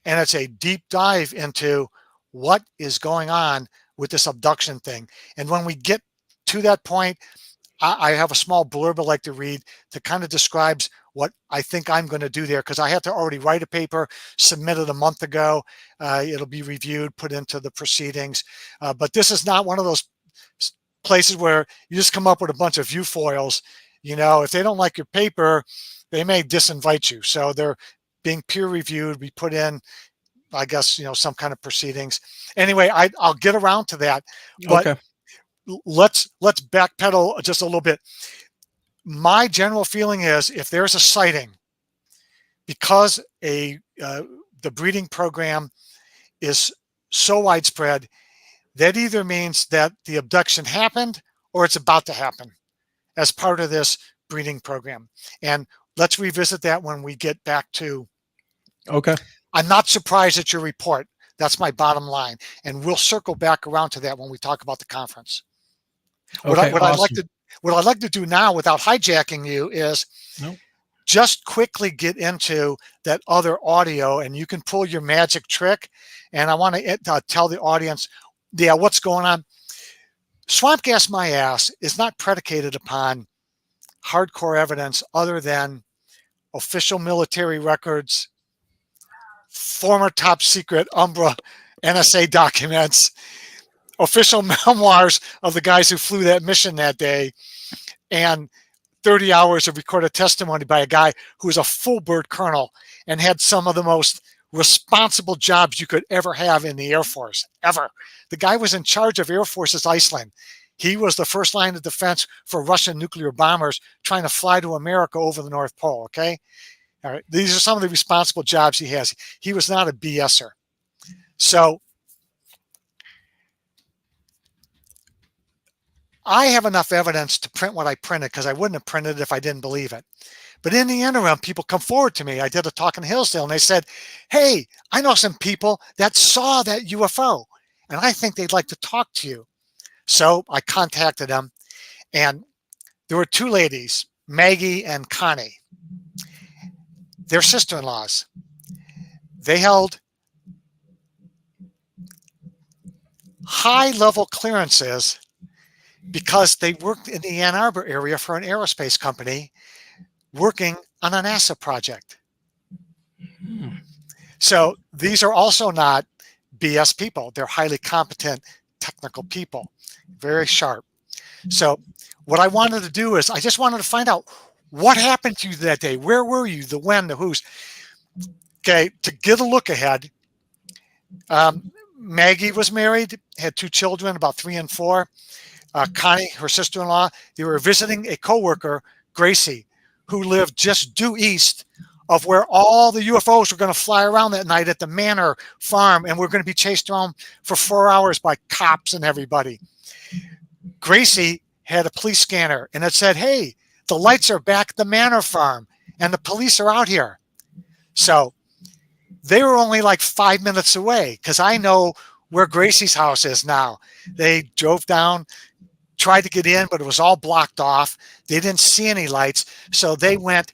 And it's a deep dive into what is going on with this abduction thing. And when we get to that point, I have a small blurb I'd like to read that kind of describes what I think I'm going to do there, because I had to already write a paper, submit it a month ago. It'll be reviewed, put into the proceedings. But this is not one of those places where you just come up with a bunch of viewfoils. If they don't like your paper, they may disinvite you. So they're being peer reviewed. We put in, I guess, some kind of proceedings. Anyway, I'll get around to that. But Okay. Let's backpedal just a little bit. My general feeling is if there's a sighting, because the breeding program is so widespread, that either means that the abduction happened or it's about to happen as part of this breeding program. And let's revisit that when we get back to. Okay. I'm not surprised at your report. That's my bottom line. And we'll circle back around to that when we talk about the conference. Okay. What I'd like to do now, without hijacking you, is just quickly get into that other audio, and you can pull your magic trick. And I want to tell the audience, what's going on. Swamp Gas My Ass is not predicated upon hardcore evidence other than official military records, former top secret Umbra NSA documents, official memoirs of the guys who flew that mission that day, and 30 hours of recorded testimony by a guy who was a full bird colonel and had some of the most responsible jobs you could ever have in the Air Force, ever. The guy was in charge of Air Forces Iceland. He was the first line of defense for Russian nuclear bombers trying to fly to America over the North Pole, okay? All right, these are some of the responsible jobs he has. He was not a BSer. So I have enough evidence to print what I printed, because I wouldn't have printed it if I didn't believe it. But in the interim, people come forward to me. I did a talk in Hillsdale, and they said, hey, I know some people that saw that UFO, and I think they'd like to talk to you. So I contacted them, and there were two ladies, Maggie and Connie. They're sister-in-laws. They held high-level clearances because they worked in the Ann Arbor area for an aerospace company working on a NASA project. So these are also not BS people. They're highly competent, technical people, very sharp. So what I wanted to do is I just wanted to find out what happened to you that day. Where were you? The when, the who's. Okay, to get a look ahead, Maggie was married, had two children, about 3 and 4. Connie, her sister-in-law, they were visiting a coworker, Gracie, who lived just due east of where all the UFOs were going to fly around that night at the Manor farm, and we're going to be chased around for 4 hours by cops and everybody. Gracie had a police scanner, and it said, hey, the lights are back at the Manor farm, and the police are out here. So they were only like 5 minutes away, because I know where Gracie's house is now. They drove down, tried to get in, but it was all blocked off. They didn't see any lights, so they went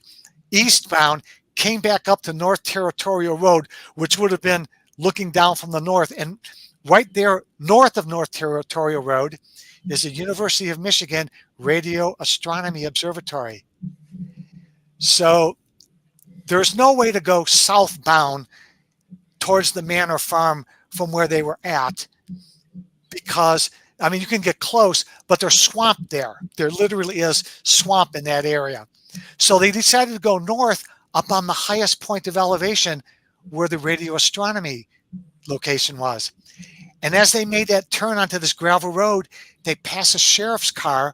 eastbound, came back up to North Territorial Road, which would have been looking down from the north. And right there, north of North Territorial Road, is the University of Michigan Radio Astronomy Observatory. So there's no way to go southbound towards the Manor farm from where they were at, because I mean, you can get close, but there's swamp there. There literally is swamp in that area. So they decided to go north up on the highest point of elevation where the radio astronomy location was. And as they made that turn onto this gravel road, they pass a sheriff's car.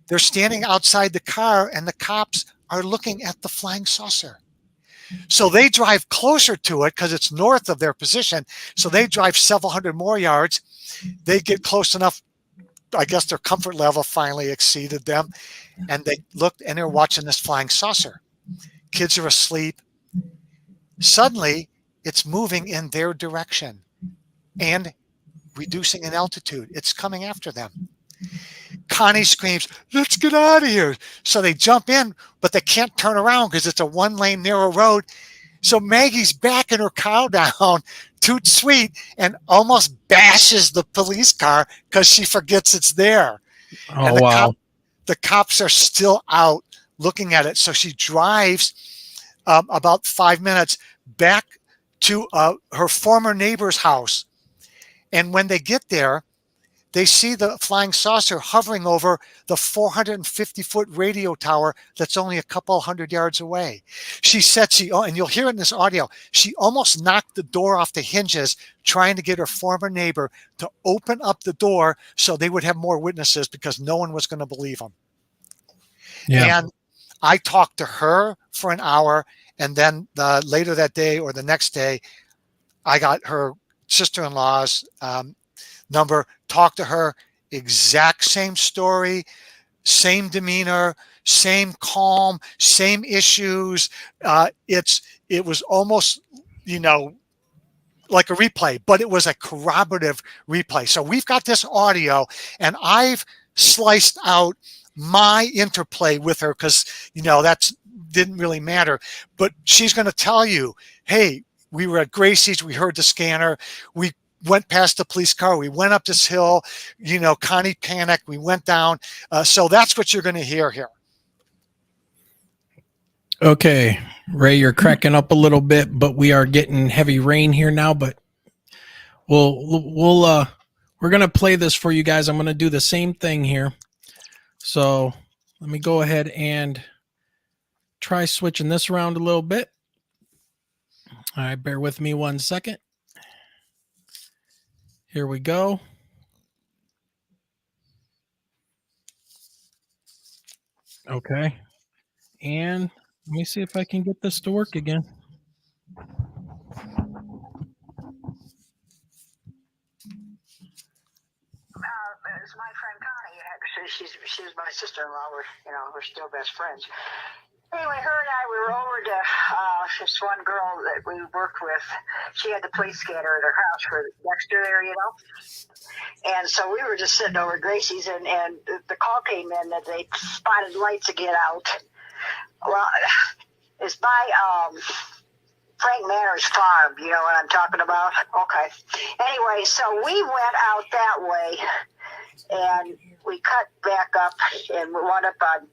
They're standing outside the car, and the cops are looking at the flying saucer. So they drive closer to it because it's north of their position. So they drive several hundred more yards. They get close enough. I guess their comfort level finally exceeded them. And they looked, and they're watching this flying saucer. Kids are asleep. Suddenly, it's moving in their direction and reducing in altitude. It's coming after them. Connie screams, "Let's get out of here." So they jump in, but they can't turn around because it's a one-lane narrow road. So Maggie's backing her cow down, toot sweet, and almost bashes the police car because she forgets it's there. Oh, And wow. The cops are still out looking at it. So she drives about 5 minutes back to her former neighbor's house. And when they get there, they see the flying saucer hovering over the 450-foot radio tower that's only a couple hundred yards away. She said and you'll hear it in this audio, she almost knocked the door off the hinges trying to get her former neighbor to open up the door so they would have more witnesses because no one was going to believe them. Yeah. And I talked to her for an hour, and then later that day or the next day, I got her sister-in-law's number, talked to her, exact same story, same demeanor, same calm, same issues. It was almost, like a replay, but it was a corroborative replay. So we've got this audio, and I've sliced out my interplay with her because, that didn't really matter. But she's going to tell you, hey, we were at Gracie's, we heard the scanner, we went past the police car, we went up this hill, Connie panicked, we went down. So that's what you're going to hear here. Okay, Ray, you're cracking up a little bit, but we are getting heavy rain here now, but we're going to play this for you guys. I'm going to do the same thing here. So let me go ahead and try switching this around a little bit. All right, bear with me 1 second. Here we go. Okay. And let me see if I can get this to work again. It's my friend Connie. She's my sister-in-law. We're still best friends. Anyway, her and I, we were over to this one girl that we worked with. She had the police scanner at her house for Dexter there, And so we were just sitting over at Gracie's, and the call came in that they spotted lights again out. Well, it's by Frank Manor's farm. You know what I'm talking about? Okay. Anyway, so we went out that way, and we cut back up, and we wound up on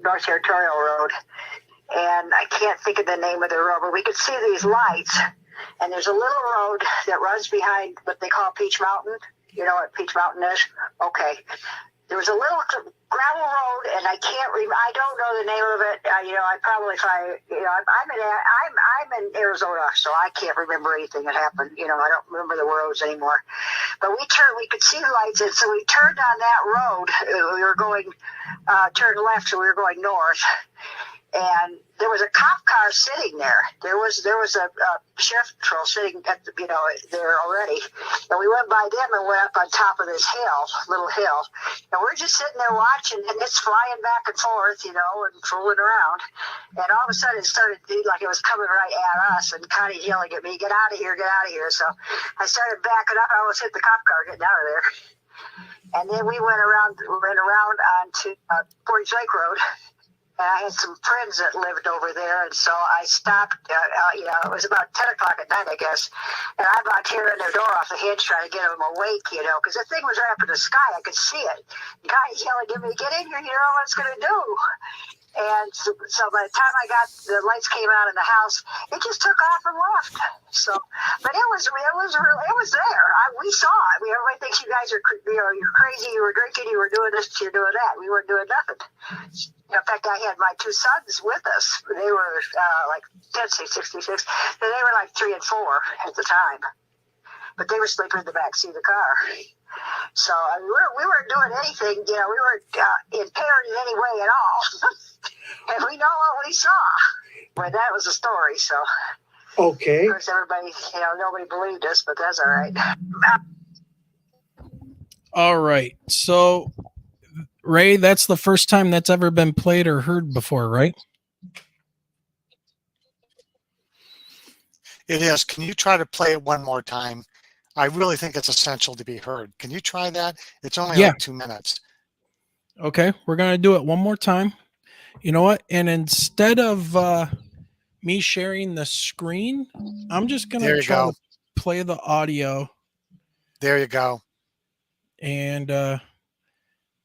North Territorial Road, and I can't think of the name of the road, but we could see these lights, and there's a little road that runs behind what they call Peach Mountain. You know what Peach Mountain is? Okay. There was a little gravel road, and I don't know the name of it. I'm in Arizona, so I can't remember anything that happened. I don't remember the roads anymore. But we could see the lights, and so we turned on that road. We were going, turned left, so we were going north. And there was a cop car sitting there. There was a sheriff patrol sitting at there already. And we went by them and went up on top of this little hill. And we're just sitting there watching, and it's flying back and forth, and fooling around. And all of a sudden it started to be like it was coming right at us, and Connie yelling at me, "Get out of here, get out of here." So I started backing up. I almost hit the cop car getting out of there. And then we went around onto Portage Lake Road. And I had some friends that lived over there, and so I stopped. It was about 10 o'clock at night, I guess. And I'm about tearing their door off the hinge trying to get them awake, because the thing was right up in the sky. I could see it. And Connie's yelling at me, "Get in here, you know what it's going to do." And so by the time the lights came out in the house, it just took off and left. So, but it was there. We saw it. Everybody thinks you guys are, you're crazy. You were drinking. You were doing this. You're doing that. We weren't doing nothing. In fact, I had my two sons with us. They were like 66. So they were like 3 and 4 at the time. But they were sleeping in the back seat of the car. So we weren't doing anything. We weren't impaired in any way at all. And we know what we saw. But that was the story. So, Okay. of course, everybody, nobody believed us, but that's all right. All right. So, Ray, that's the first time that's ever been played or heard before, right? It is. Can you try to play it one more time? I really think it's essential to be heard. Can you try that? It's only like 2 minutes. Okay. We're going to do it one more time. You know what? And instead of me sharing the screen, I'm just going to try to play the audio. There you go. And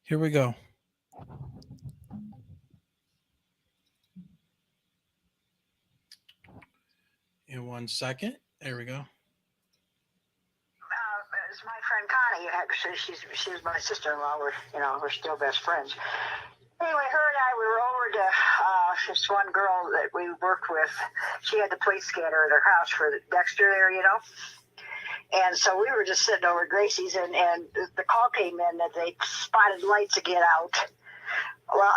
here we go. In 1 second. There we go. It's my friend Connie. Actually, she's my sister-in-law. We're still best friends. Anyway, her and I, we were over to this one girl that we worked with. She had the plate scanner at her house for Dexter there, And so we were just sitting over at Gracie's, and the call came in that they spotted lights again out. Well,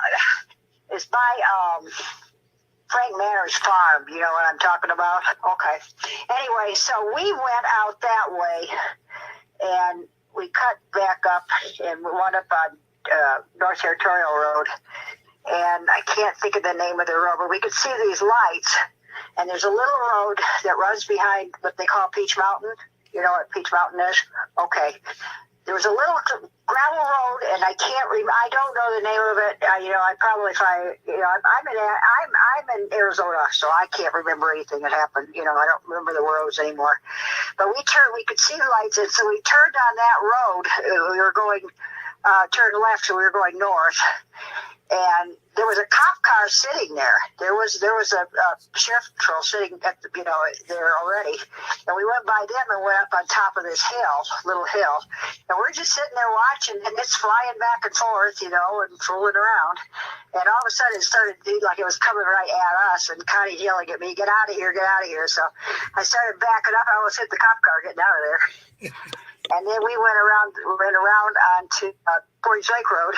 it's by Frank Manor's farm. You know what I'm talking about? Okay. Anyway, so we went out that way, and we cut back up, and we wound up on North Territorial Road, and I can't think of the name of the road, but we could see these lights, and there's a little road that runs behind what they call Peach Mountain. You know what Peach Mountain is? Okay. There was a little gravel road, and I don't know the name of it. I'm in Arizona, so I can't remember anything that happened. I don't remember the roads anymore. But we could see the lights, and so we turned on that road. We were going, turned left, so we were going north. And there was a cop car sitting there. There was a sheriff patrol sitting at there already. And we went by them and went up on top of this little hill. And we're just sitting there watching, and it's flying back and forth, and fooling around. And all of a sudden it started to be like it was coming right at us, and Connie yelling at me, "Get out of here, get out of here." So I started backing up. I almost hit the cop car getting out of there. And then we went around onto Portage Lake Road.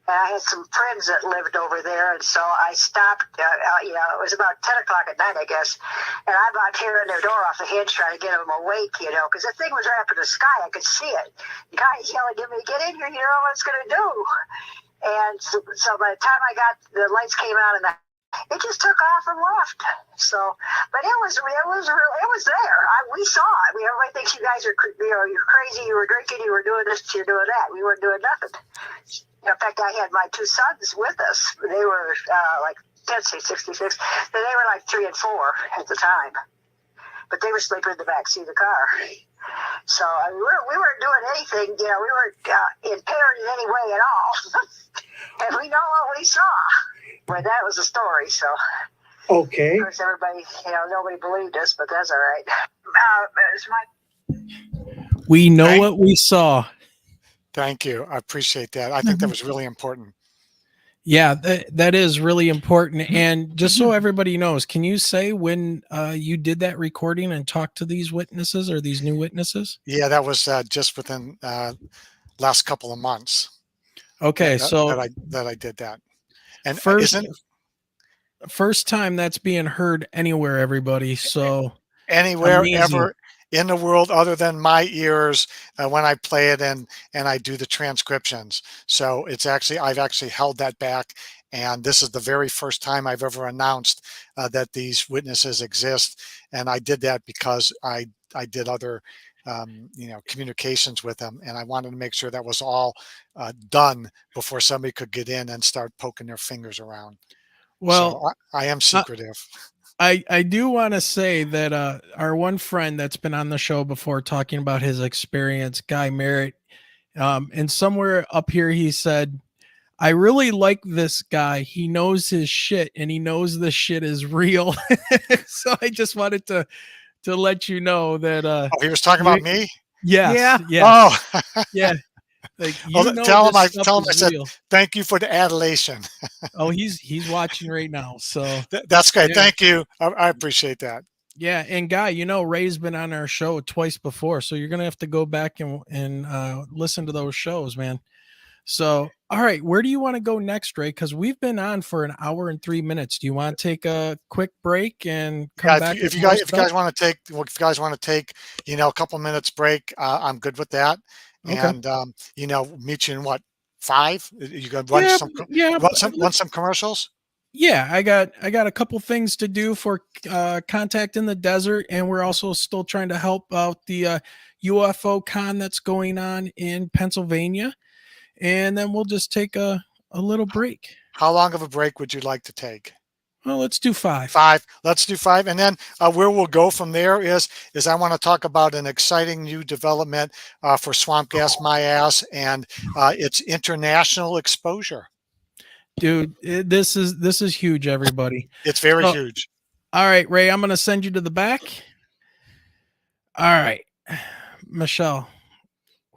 And I had some friends that lived over there, and so I stopped. It was about 10 o'clock at night, I guess, and I'm out tearing their door off the hinge trying to get them awake, because the thing was right up in the sky. I could see it. The guy's yelling at me, "Get in here! You know what it's going to do." And so by the time the lights came out, and it just took off and left. So, but it was there. We saw it. Everybody thinks you guys are, you're crazy. You were drinking. You were doing this. You're doing that. We weren't doing nothing. In fact, I had my two sons with us. They were like 66. So they were like 3 and 4 at the time. But they were sleeping in the back seat of the car. So we weren't doing anything. We weren't impaired in any way at all. And we know what we saw. But that was the story. So. Okay. Of course, everybody, nobody believed us, but that's all right. We know what we saw. Thank you. I appreciate that. I think that was really important. Yeah, that is really important. And just so everybody knows, can you say when you did that recording and talked to these witnesses or these new witnesses? Yeah, that was just within last couple of months. Okay, that I did that. And first time that's being heard anywhere, everybody. So anywhere amazing. Ever in the world other than my ears when I play it and I do the transcriptions. So I've actually held that back, and this is the very first time I've ever announced that these witnesses exist. And I did that because I did other communications with them, and I wanted to make sure that was all done before somebody could get in and start poking their fingers around. Well, so I am secretive. I do want to say that our one friend that's been on the show before talking about his experience, Guy Merritt, and somewhere up here he said, I really like this guy. He knows his shit, and he knows the shit is real. So I just wanted to let you know that. Oh, he was talking about me? Yes. Yeah. Yes. Oh, Yeah. Like, well, tell him I is said, real. thank you for the adulation. Oh, he's watching right now. So That's great. Yeah. Thank you. I appreciate that. yeah, and Guy, Ray's been on our show twice before, so you're gonna have to go back and listen to those shows, man. So, all right, where do you want to go next, Ray? Because we've been on for an hour and 3 minutes. Do you want to take a quick break and come back? If you guys want to take, a couple minutes break, I'm good with that. Okay. And meet you in what, 5? You gonna run some commercials? Yeah, I got a couple things to do for Contact in the Desert, and we're also still trying to help out the UFO con that's going on in Pennsylvania, and then we'll just take a little break. How long of a break would you like to take? Well, let's do 5. Let's do 5, and then where we'll go from there is I want to talk about an exciting new development for Swamp Gas My Ass and its international exposure. Dude, this is huge, everybody. It's very huge. All right, Ray, I'm going to send you to the back. All right, Michelle.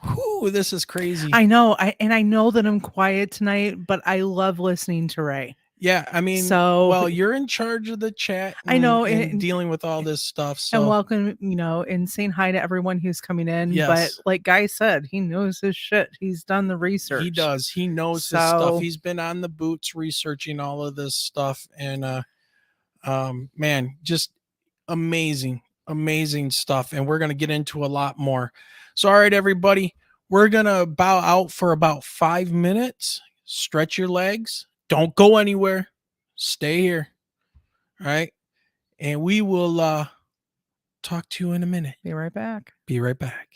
Whew, this is crazy. I know. I know that I'm quiet tonight, but I love listening to Ray. Yeah, I mean, so you're in charge of the chat. I know, and dealing with all this stuff. So. And welcome, and saying hi to everyone who's coming in. Yes. But like Guy said, he knows his shit. He's done the research. He does. He knows his stuff. He's been on the boots researching all of this stuff, and man, just amazing stuff. And we're gonna get into a lot more. So, all right, everybody, we're gonna bow out for about 5 minutes. Stretch your legs. Don't go anywhere. Stay here. All right. And we will talk to you in a minute. Be right back. Be right back.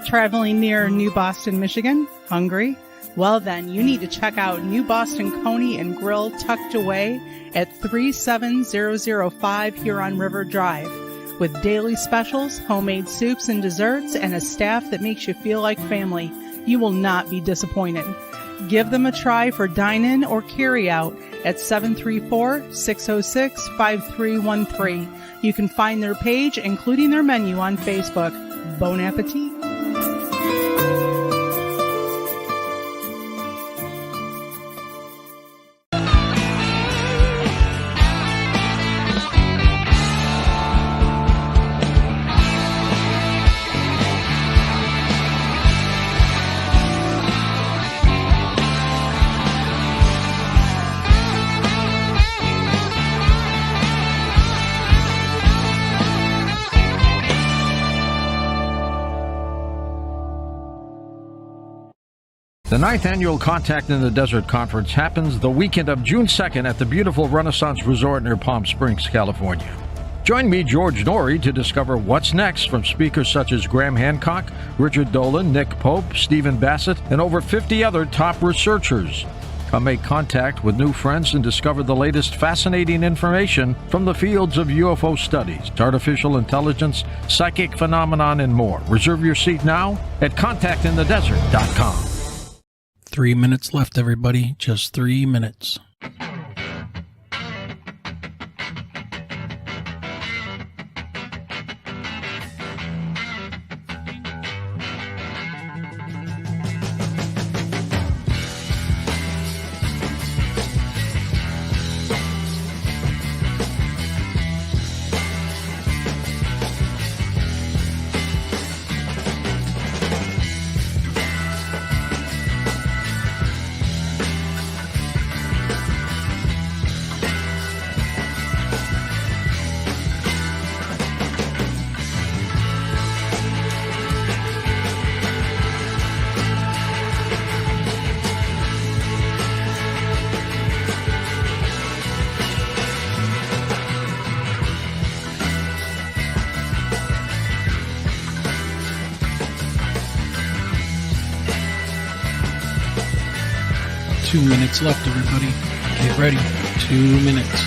Traveling near New Boston, Michigan? Hungry? Well then, you need to check out New Boston Coney and Grill tucked away at 37005 Huron River Drive. With daily specials, homemade soups and desserts, and a staff that makes you feel like family, you will not be disappointed. Give them a try for dine-in or carry-out at 734-606-5313. You can find their page, including their menu, on Facebook. Bon appetit! The 9th Annual Contact in the Desert Conference happens the weekend of June 2nd at the beautiful Renaissance Resort near Palm Springs, California. Join me, George Norrie, to discover what's next from speakers such as Graham Hancock, Richard Dolan, Nick Pope, Stephen Bassett, and over 50 other top researchers. Come make contact with new friends and discover the latest fascinating information from the fields of UFO studies, artificial intelligence, psychic phenomenon, and more. Reserve your seat now at contactinthedesert.com. 3 minutes left, everybody. Just 3 minutes. Two minutes left, everybody. Get ready. 2 minutes.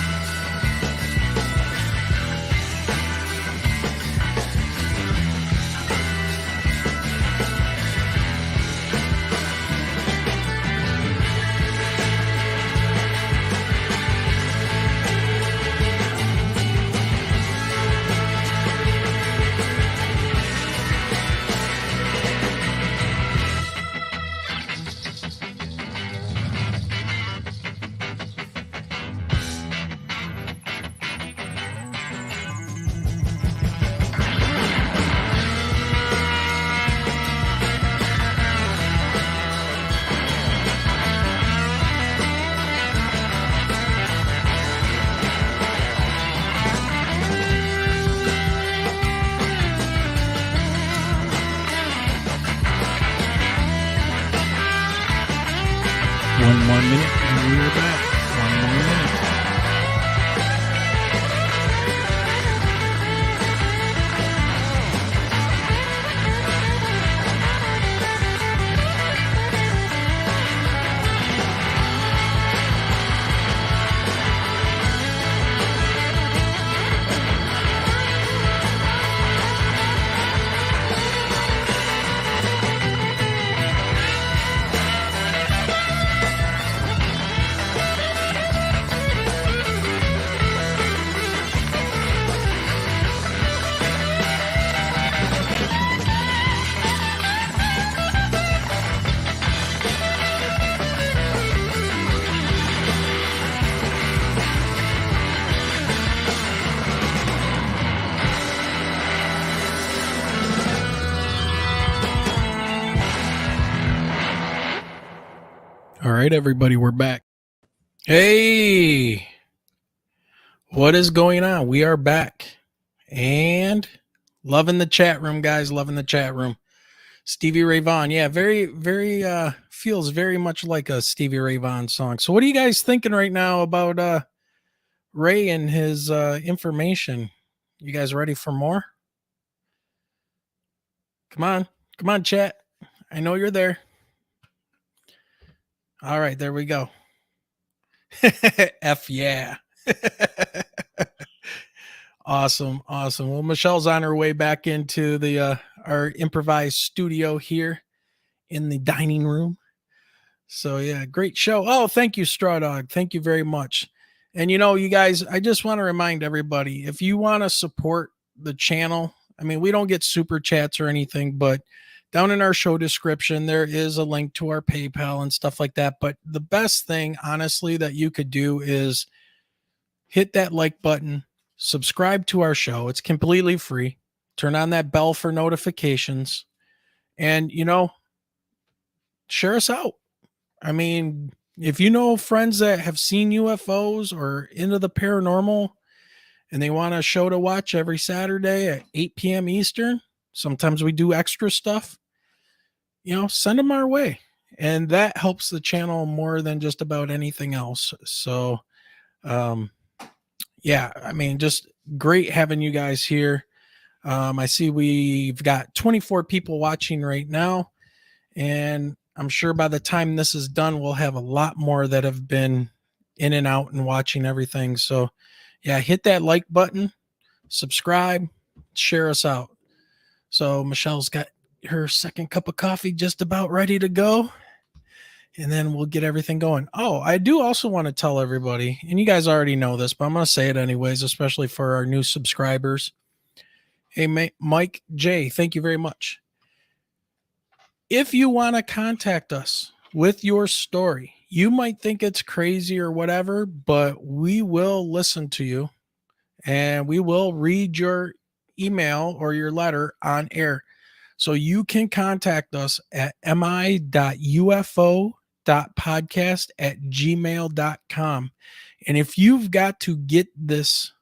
One more minute and we are back. One more minute. All right, everybody, we're back. Hey, what is going on? We are back and loving the chat room, guys. Loving the chat room. Stevie Ray Vaughan. Yeah, very, very, feels very much like a Stevie Ray Vaughan song. So what are you guys thinking right now about Ray and his information? You guys ready for more? Come on, chat. I know you're there. All right, there we go. F yeah. Awesome. Well, Michelle's on her way back into the our improvised studio here in the dining room. So yeah, great show. Oh, thank you, Straw Dog. Thank you very much. And you guys, I just want to remind everybody, if you want to support the channel, I mean, we don't get super chats or anything, but down in our show description, there is a link to our PayPal and stuff like that. But the best thing, honestly, that you could do is hit that like button, subscribe to our show. It's completely free. Turn on that bell for notifications and, share us out. I mean, if you know friends that have seen UFOs or into the paranormal and they want a show to watch every Saturday at 8 p.m. Eastern, sometimes we do extra stuff, send them our way. And that helps the channel more than just about anything else. So, yeah, I mean, just great having you guys here. I see we've got 24 people watching right now, and I'm sure by the time this is done, we'll have a lot more that have been in and out and watching everything. So yeah, hit that like button, subscribe, share us out. So Michelle's got her second cup of coffee just about ready to go. And then we'll get everything going. Oh, I do also want to tell everybody, and you guys already know this, but I'm going to say it anyways, especially for our new subscribers. Hey, Mike J, thank you very much. If you want to contact us with your story, you might think it's crazy or whatever, but we will listen to you and we will read your email or your letter on air. So you can contact us at mi.ufo.podcast@gmail.com. And if you've got to get this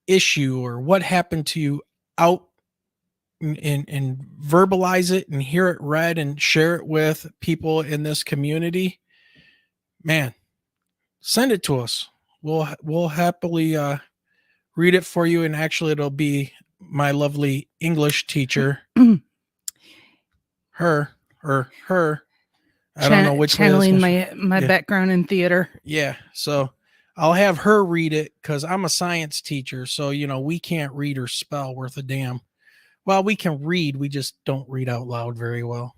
issue or what happened to you out and verbalize it and hear it read and share it with people in this community, man, send it to us. We'll happily read it for you. And actually it'll be my lovely English teacher, her. I don't know which channeling my background in theater. Yeah. So I'll have her read it because I'm a science teacher. So, we can't read or spell worth a damn. Well, we can read. We just don't read out loud very well.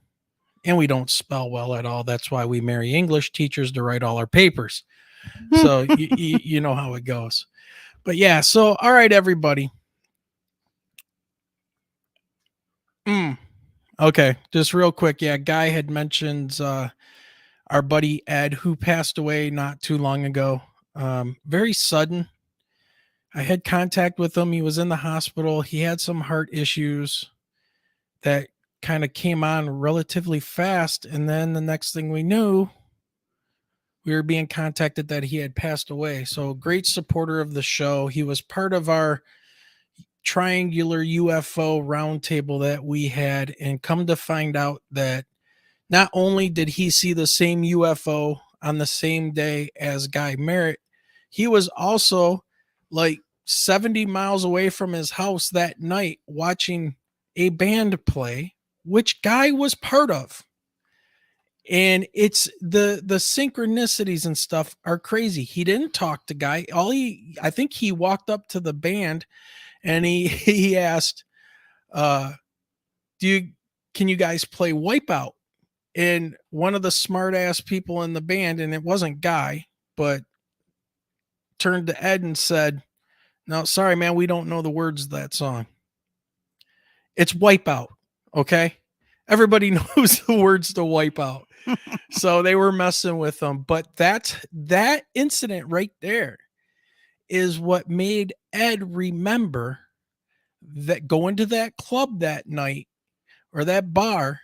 And we don't spell well at all. That's why we marry English teachers to write all our papers. So you know how it goes. But yeah, so all right, everybody. Okay, just real quick. Yeah, Guy had mentioned our buddy Ed, who passed away not too long ago. Very sudden. I had contact with him. He was in the hospital. He had some heart issues that kind of came on relatively fast. And then the next thing we knew, we were being contacted that he had passed away. So great supporter of the show. He was part of our triangular UFO roundtable that we had, and come to find out that not only did he see the same UFO on the same day as Guy Merritt, he was also like 70 miles away from his house that night watching a band play, which Guy was part of. And it's the synchronicities and stuff are crazy. He didn't talk to Guy. I think he walked up to the band and he asked, can you guys play Wipeout? And one of the smart ass people in the band, and it wasn't Guy, but turned to Ed and said, "No, sorry, man, we don't know the words of that song. It's Wipeout." Okay. Everybody knows the words to Wipeout. So they were messing with them. But that incident right there is what made Ed remember that going to that club that night or that bar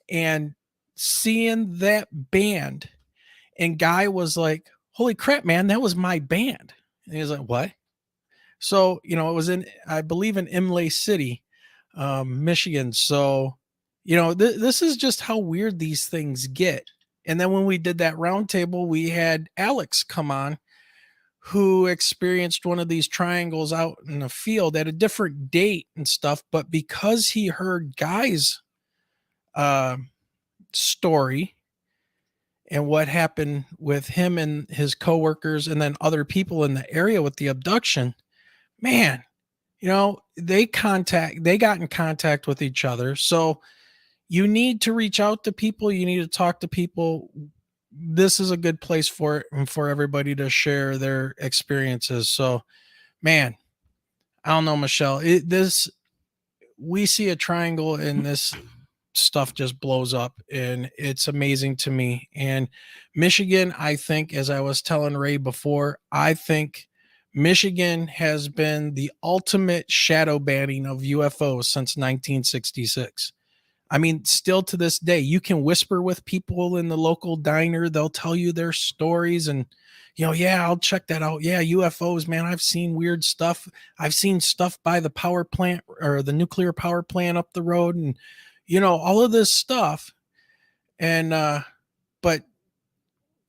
and seeing that band. And Guy was like, "Holy crap, man, that was my band." And he was like, "What?" So, it was I believe in Imlay City, Michigan. So, this is just how weird these things get. And then when we did that roundtable, we had Alex come on, who experienced one of these triangles out in the field at a different date and stuff. But because he heard Guy's story and what happened with him and his coworkers and then other people in the area with the abduction, man, they got in contact with each other. So you need to reach out to people. You need to talk to people. This is a good place for it and for everybody to share their experiences. So, man, I don't know, Michelle, we see a triangle and this stuff just blows up, and it's amazing to me. And Michigan, I think, as I was telling Ray before, I think Michigan has been the ultimate shadow banning of UFOs since 1966. I mean, still to this day, you can whisper with people in the local diner. They'll tell you their stories and, yeah, I'll check that out. Yeah, UFOs, man. I've seen weird stuff. I've seen stuff by the power plant or the nuclear power plant up the road and, all of this stuff. And, but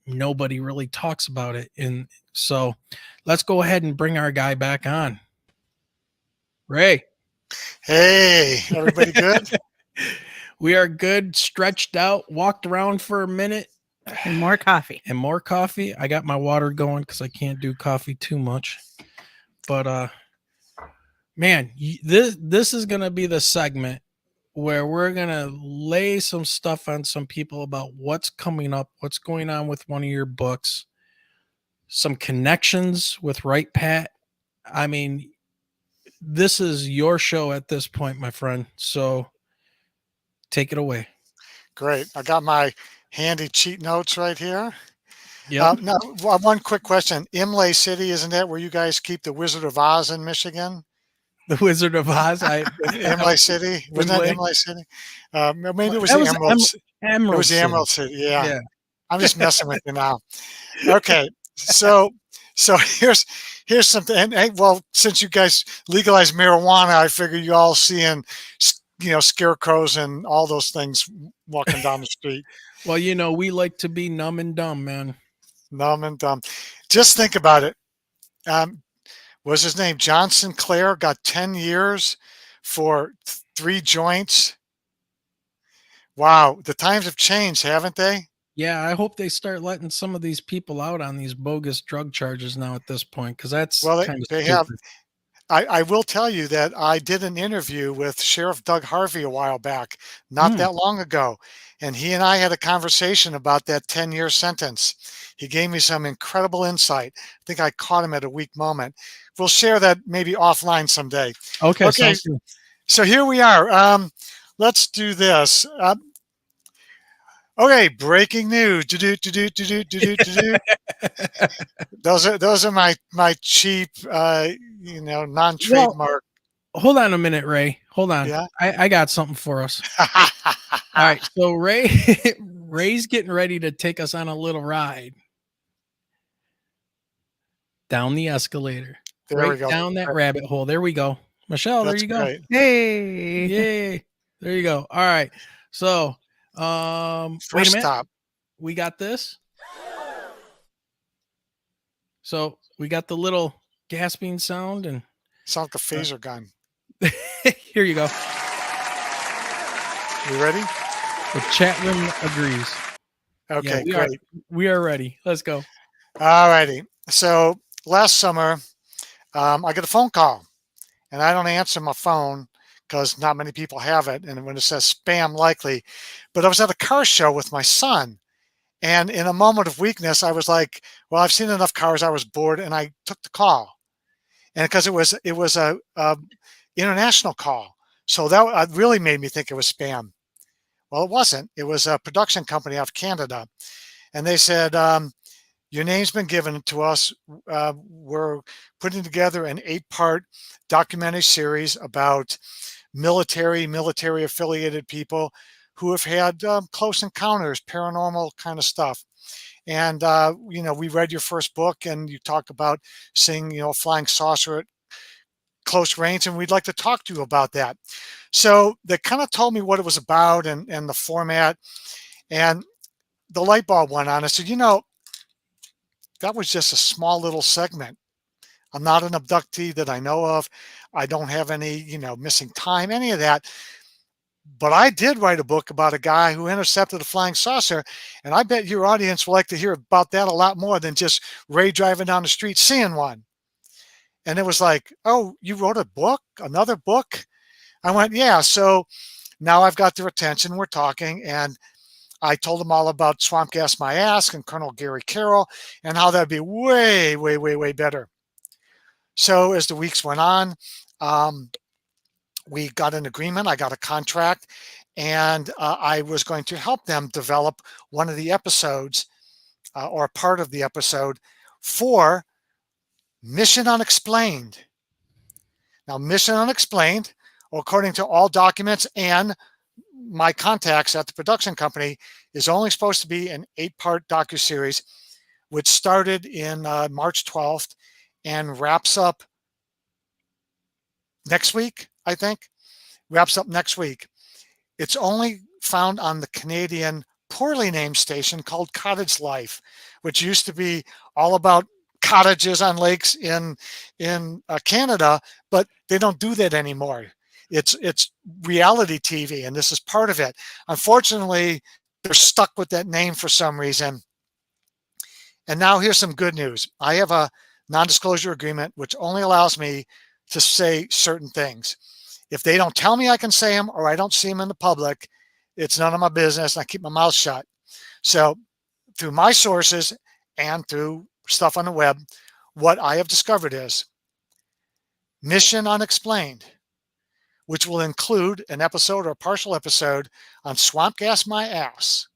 nobody really talks about it. And so let's go ahead and bring our guy back on. Ray. Hey, everybody good? We are good, stretched out, walked around for a minute. And more coffee. I got my water going because I can't do coffee too much. But, man, this is going to be the segment where we're going to lay some stuff on some people about what's coming up, what's going on with one of your books, some connections with Wright Pat. I mean, this is your show at this point, my friend. So take it away. Great. I got my handy cheat notes right here. Yeah. Now, one quick question. Imlay City, isn't that where you guys keep the Wizard of Oz in Michigan? The Wizard of Oz. Imlay City? Wasn't that Imlay City? Maybe it was that the was Emerald. It was the Emerald City. Yeah. I'm just messing with you now. Okay. So here's something. And hey, well, since you guys legalized marijuana, I figure you all seeing, scarecrows and all those things walking down the street. Well, we like to be numb and dumb, man. Numb and dumb. Just think about it. Was his name John Sinclair? Got 10 years for 3 joints. Wow, the times have changed, haven't they? Yeah, I hope they start letting some of these people out on these bogus drug charges now at this point, because that's kind of they stupid. have. I will tell you that I did an interview with Sheriff Doug Harvey a while back, not that long ago, and he and I had a conversation about that 10-year sentence. He gave me some incredible insight. I think I caught him at a weak moment. We'll share that maybe offline someday. Okay. So here we are. Let's do this. Okay, breaking news. Those are my cheap, non-trademark. Well, hold on a minute, Ray. Hold on. Yeah? I got something for us. All right. So Ray's getting ready to take us on a little ride down the escalator. There we go. Down that rabbit hole. There we go. Michelle, That's there you go. great. Hey. Yay. There you go. All right. So Wait a First minute. stop. We got this. So we got the little gasping sound, and Sounds like a phaser gun. here you go. You ready? The chat room agrees. Okay, we great. We are ready. Let's go. All righty. So last summer, I got a phone call, and I don't answer my phone because not many people have it. And when it says spam, likely. But I was at a car show with my son, and in a moment of weakness, I was like, "Well, I've seen enough cars." I was bored, and I took the call, and because it was a international call, so that really made me think it was spam. Well, it wasn't. It was a production company out of Canada, and they said, your name's been given to us. We're putting together an 8-part documentary series about military affiliated people who have had close encounters, paranormal kind of stuff. And, we read your first book, and you talk about seeing, a flying saucer at close range, and we'd like to talk to you about that. So they kind of told me what it was about and the format, and the light bulb went on. I said, that was just a small little segment. I'm not an abductee that I know of. I don't have any, missing time, any of that. But I did write a book about a guy who intercepted a flying saucer, and I bet your audience will like to hear about that a lot more than just Ray driving down the street seeing one. And it was like, oh, you wrote a book, another book? I went, yeah. So now I've got their attention. We're talking, and I told them all about Swamp Gas My Ass and Colonel Gary Carroll and how that'd be way, way, way, way better. So as the weeks went on, we got an agreement. I got a contract, and I was going to help them develop one of the episodes or part of the episode for Mission Unexplained. Now, Mission Unexplained, according to all documents and my contacts at the production company, is only supposed to be an 8-part docuseries, which started in March 12th and wraps up next week, I think. Wraps up next week. It's only found on the Canadian poorly named station called Cottage Life, which used to be all about cottages on lakes in Canada, but they don't do that anymore. It's reality TV, and this is part of it. Unfortunately, they're stuck with that name for some reason. And now here's some good news. I have a non-disclosure agreement, which only allows me to say certain things. If they don't tell me I can say them, or I don't see them in the public, it's none of my business, and I keep my mouth shut. So through my sources and through stuff on the web, what I have discovered is Mission Unexplained, which will include an episode or a partial episode on Swamp Gas My Ass,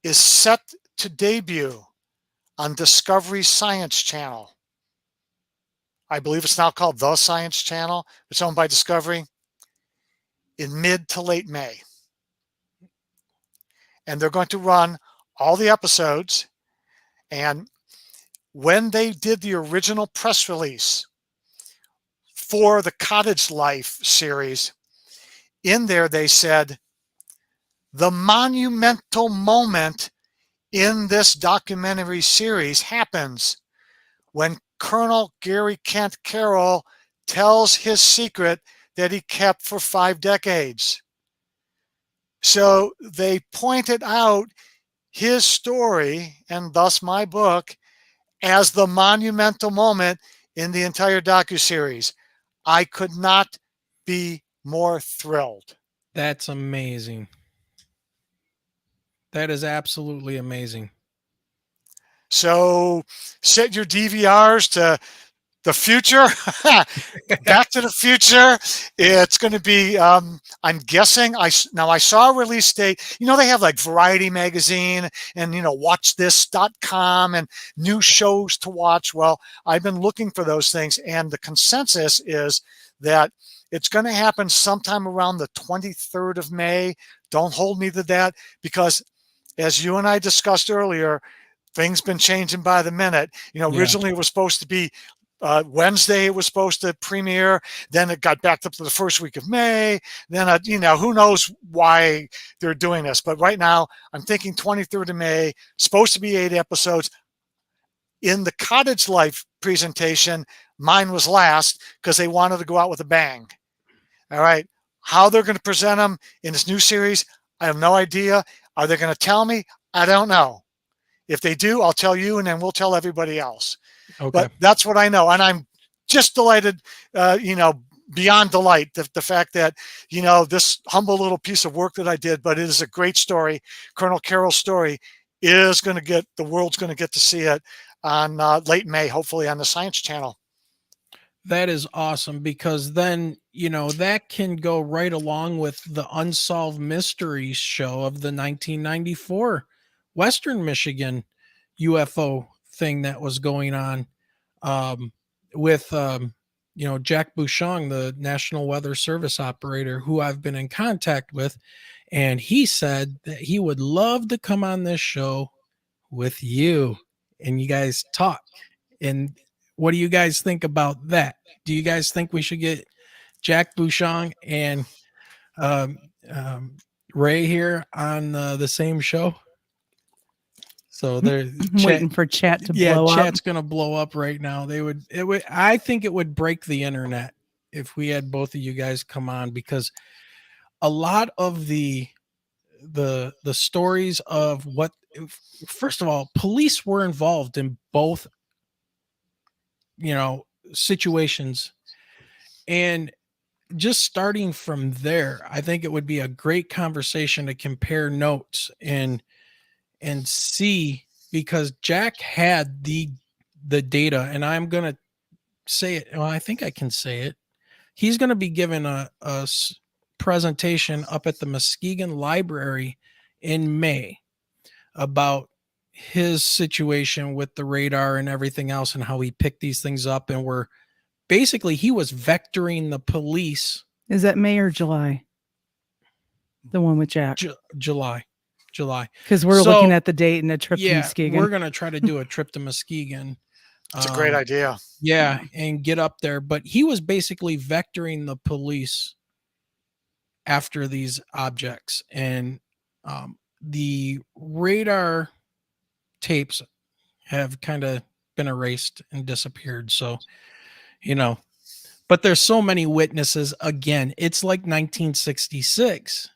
is set to debut on Discovery Science Channel. I believe it's now called The Science Channel. It's owned by Discovery, in mid to late May. And they're going to run all the episodes. And when they did the original press release for the Cottage Life series, in there they said, the monumental moment in this documentary series happens when Colonel Gary Kent Carroll tells his secret that he kept for 5 decades. So they pointed out his story, and thus my book, as the monumental moment in the entire docuseries. I could not be more thrilled. That's amazing. That is absolutely amazing. So set your DVRs to the future. Back to the Future. It's going to be, I'm guessing, I saw a release date. They have like Variety magazine and, watchthis.com and new shows to watch. Well, I've been looking for those things, and the consensus is that it's going to happen sometime around the 23rd of May. Don't hold me to that, because as you and I discussed earlier, things been changing by the minute. Originally it was supposed to be Wednesday it was supposed to premiere. Then it got backed up to the first week of May. Then, who knows why they're doing this. But right now, I'm thinking 23rd of May, supposed to be 8 episodes. In the Cottage Life presentation, mine was last because they wanted to go out with a bang. All right. How they're going to present them in this new series, I have no idea. Are they going to tell me? I don't know. If they do, I'll tell you, and then we'll tell everybody else. Okay. But that's what I know. And I'm just delighted, beyond delight, the fact that, this humble little piece of work that I did, but it is a great story. Colonel Carroll's story is going to get, the world's going to get to see it on late May, hopefully on the Science Channel. That is awesome, because then, that can go right along with the Unsolved Mysteries show of the 1994 Western Michigan UFO thing that was going on with, Jack Bouchon, the National Weather Service operator, who I've been in contact with. And he said that he would love to come on this show with you and you guys talk. And what do you guys think about that? Do you guys think we should get Jack Bouchon and Ray here on the same show? So they're waiting for chat to blow up. Chat's gonna blow up right now. I think it would break the internet if we had both of you guys come on, because a lot of the stories of what, first of all, police were involved in both situations, and just starting from there, I think it would be a great conversation to compare notes and see, because Jack had the data, and I'm gonna say it. Well, I think I can say it. He's going to be given a presentation up at the Muskegon Library in May about his situation with the radar and everything else, and how he picked these things up. And he was vectoring the police. Is that May or July? The one with Jack? July. Because we're looking at the date and a trip to Muskegon. We're going to try to do a trip to Muskegon. It's a great idea. Yeah, and get up there. But he was basically vectoring the police after these objects. And the radar tapes have kind of been erased and disappeared. So, but there's so many witnesses. Again, it's like 1966.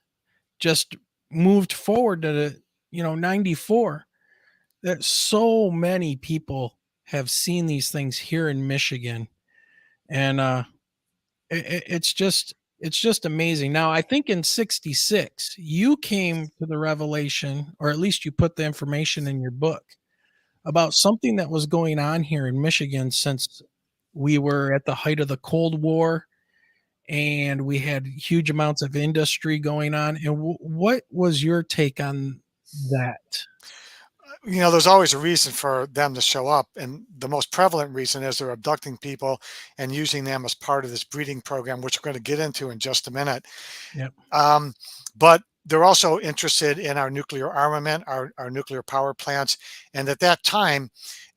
Just moved forward to 94. That so many people have seen these things here in Michigan, and it's just amazing. Now, I think in 66 you came to the revelation, or at least you put the information in your book, about something that was going on here in Michigan, since we were at the height of the Cold War and we had huge amounts of industry going on. And what was your take on that? There's always a reason for them to show up. And the most prevalent reason is they're abducting people and using them as part of this breeding program, which we're going to get into in just a minute. Yep. But they're also interested in our nuclear armament, our nuclear power plants. And at that time,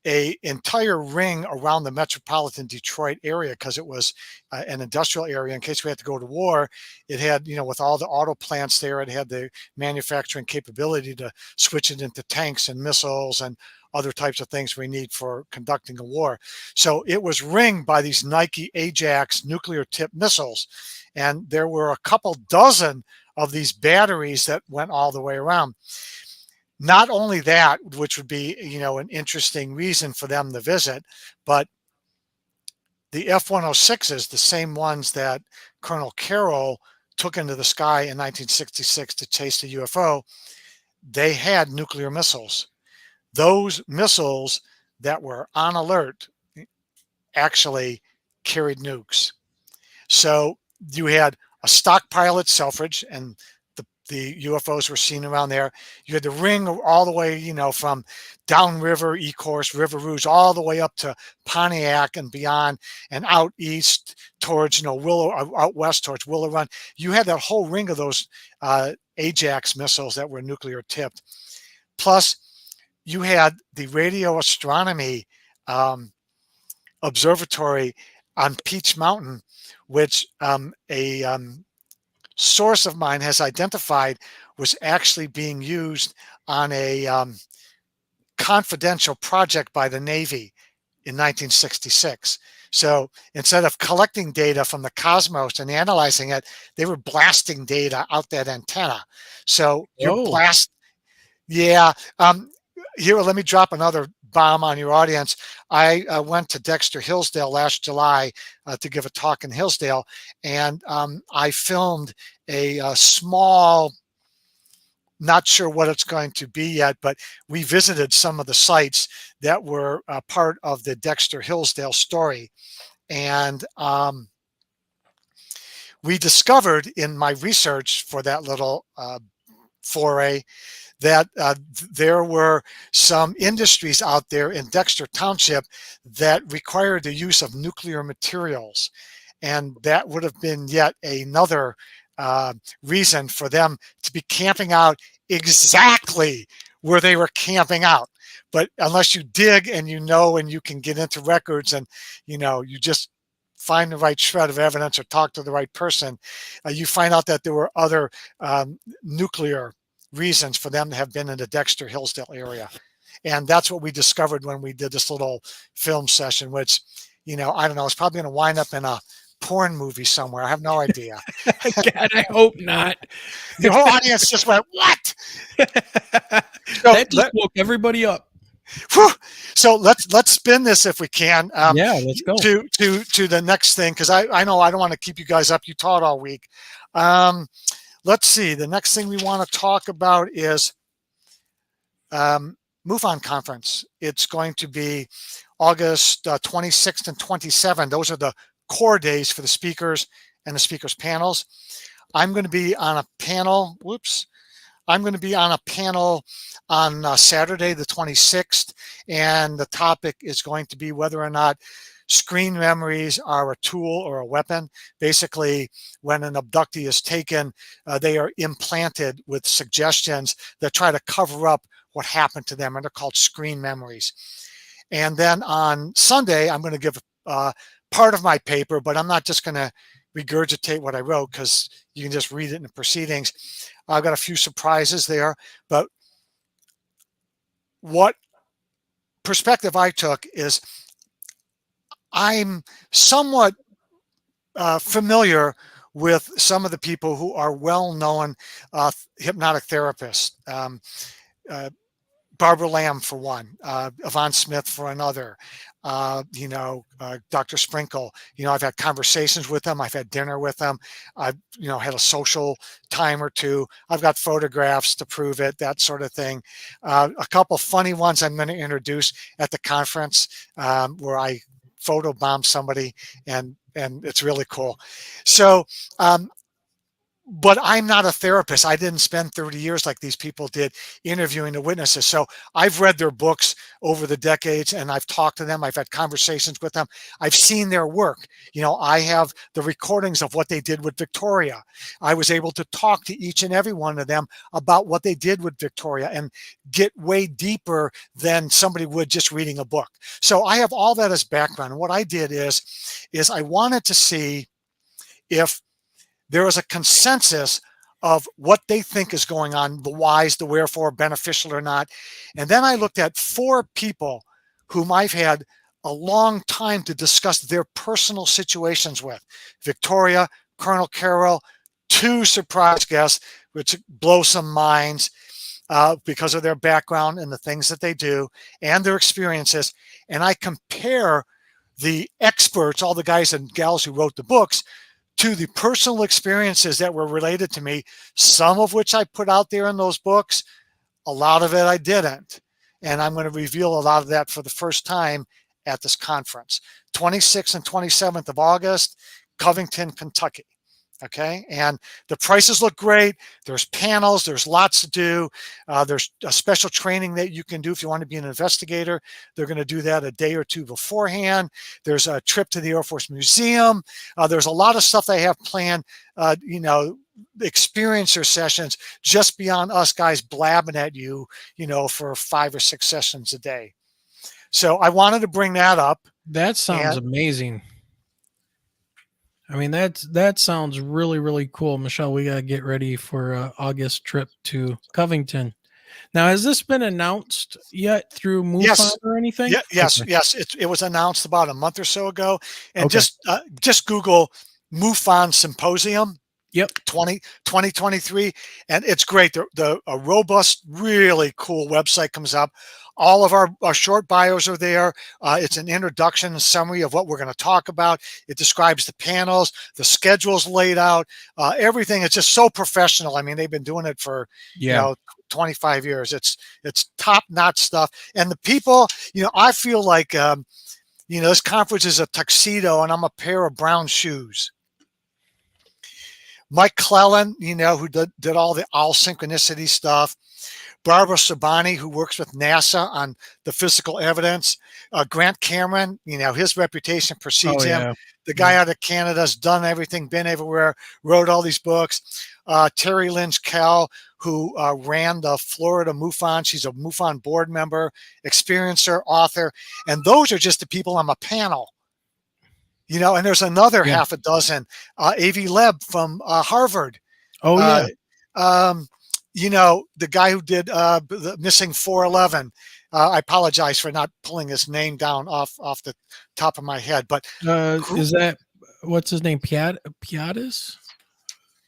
an entire ring around the metropolitan Detroit area, because it was an industrial area in case we had to go to war. It had, with all the auto plants there, it had the manufacturing capability to switch it into tanks and missiles and other types of things we need for conducting a war. So it was ringed by these Nike Ajax nuclear tipped missiles. And there were a couple dozen of these batteries that went all the way around. Not only that, which would be, an interesting reason for them to visit, but the F-106s, the same ones that Colonel Carroll took into the sky in 1966 to chase the UFO, they had nuclear missiles. Those missiles that were on alert actually carried nukes. So you had a stockpile at Selfridge, and the UFOs were seen around there. You had the ring all the way, from downriver, Ecorse, River Rouge, all the way up to Pontiac and beyond, and out east towards, out west towards Willow Run. You had that whole ring of those Ajax missiles that were nuclear tipped. Plus, you had the radio astronomy observatory on Peach Mountain, which a source of mine has identified was actually being used on a confidential project by the Navy in 1966. So instead of collecting data from the cosmos and analyzing it, they were blasting data out that antenna. So your blast, yeah. Here, let me drop another bomb on your audience. I went to Dexter Hillsdale last July to give a talk in Hillsdale, and I filmed a small, not sure what it's going to be yet, but we visited some of the sites that were part of the Dexter Hillsdale story. And we discovered in my research for that little foray that there were some industries out there in Dexter Township that required the use of nuclear materials. And that would have been yet another reason for them to be camping out exactly where they were camping out. But unless you dig and and you can get into records and you just find the right shred of evidence or talk to the right person, you find out that there were other nuclear reasons for them to have been in the Dexter Hillsdale area. And that's what we discovered when we did this little film session, which, I don't know, it's probably going to wind up in a porn movie somewhere. I have no idea. God, I hope not. The whole audience just went, what? That just woke everybody up. Whew. So let's spin this if we can. Yeah, let's go to the next thing, because I know I don't want to keep you guys up. You taught all week. Let's see. The next thing we want to talk about is MUFON conference. It's going to be August 26th and 27th. Those are the core days for the speakers and the speakers panels. I'm going to be on a panel. I'm going to be on a panel on Saturday, the 26th, and the topic is going to be whether or not screen memories are a tool or a weapon. Basically, when an abductee is taken, they are implanted with suggestions that try to cover up what happened to them, and they're called screen memories. And then on Sunday, I'm going to give part of my paper, but I'm not just going to regurgitate what I wrote, because you can just read it in the proceedings. I've got a few surprises there, but what perspective I took is I'm somewhat familiar with some of the people who are well-known hypnotic therapists. Barbara Lamb for one, Yvonne Smith for another, Dr. Sprinkle. I've had conversations with them. I've had dinner with them. I've, had a social time or two. I've got photographs to prove it, that sort of thing. A couple funny ones I'm going to introduce at the conference where I photobomb somebody, and it's really cool. So, but I'm not a therapist. I didn't spend 30 years like these people did interviewing the witnesses. So I've read their books over the decades, and I've talked to them. I've had conversations with them. I've seen their work. I have the recordings of what they did with Victoria. I was able to talk to each and every one of them about what they did with Victoria and get way deeper than somebody would just reading a book. So I have all that as background. And what I did is I wanted to see if there is a consensus of what they think is going on, the whys, the wherefore, beneficial or not. And then I looked at 4 people whom I've had a long time to discuss their personal situations with. Victoria, Colonel Carroll, 2 surprise guests, which blow some minds because of their background and the things that they do and their experiences. And I compare the experts, all the guys and gals who wrote the books, to the personal experiences that were related to me, some of which I put out there in those books, a lot of it I didn't. And I'm going to reveal a lot of that for the first time at this conference. 26th and 27th of August, Covington, Kentucky. Okay, and the prices look great. There's panels, there's lots to do. There's a special training that you can do if you want to be an investigator. They're going to do that a day or 2 beforehand. There's a trip to the Air Force Museum. There's a lot of stuff they have planned, experiencer sessions just beyond us guys blabbing at you, for 5 or 6 sessions a day. So I wanted to bring that up. That sounds amazing. I mean, that sounds really, really cool. Michelle, we got to get ready for August trip to Covington. Now, has this been announced yet through MUFON or anything? Yeah, yes, Okay. yes. It was announced about a month or so ago. And Okay. just Google MUFON Symposium. Yep. 2023, and it's great. A robust, really cool website comes up. All of our short bios are there. It's an introduction and summary of what we're going to talk about. It describes the panels, the schedule's laid out, everything. It's just so professional. I mean, they've been doing it for 25 years. It's top-notch stuff. And the people, I feel like this conference is a tuxedo and I'm a pair of brown shoes. Mike Clellan, who did all the owl synchronicity stuff. Barbara Sabani, who works with NASA on the physical evidence. Grant Cameron, his reputation precedes him. The guy out of Canada's done everything, been everywhere, wrote all these books. Terry Lynch Kell, who ran the Florida MUFON. She's a MUFON board member, experiencer, author. And those are just the people on my panel. And there's another half a dozen. Avi Leb from Harvard. Oh, yeah. The guy who did the Missing 411. I apologize for not pulling his name down off the top of my head. But is that, what's his name? Piatis?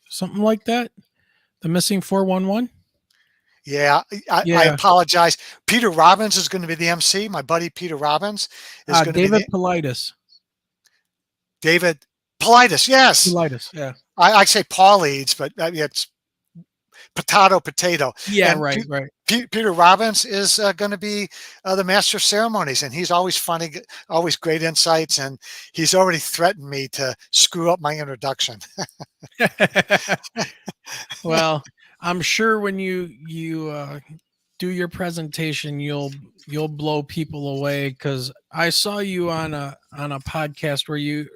Something like that? The Missing 411? Yeah, I apologize. Peter Robbins is going to be the MC. My buddy Peter Robbins is going to be David Paulides. David Paulides, yes. Paulides, yeah. I say Paulides, but it's potato. Yeah, and right. Peter Robbins is going to be the master of ceremonies, and he's always funny, always great insights, and he's already threatened me to screw up my introduction. Well, I'm sure when you do your presentation, you'll blow people away, because I saw you on a podcast where it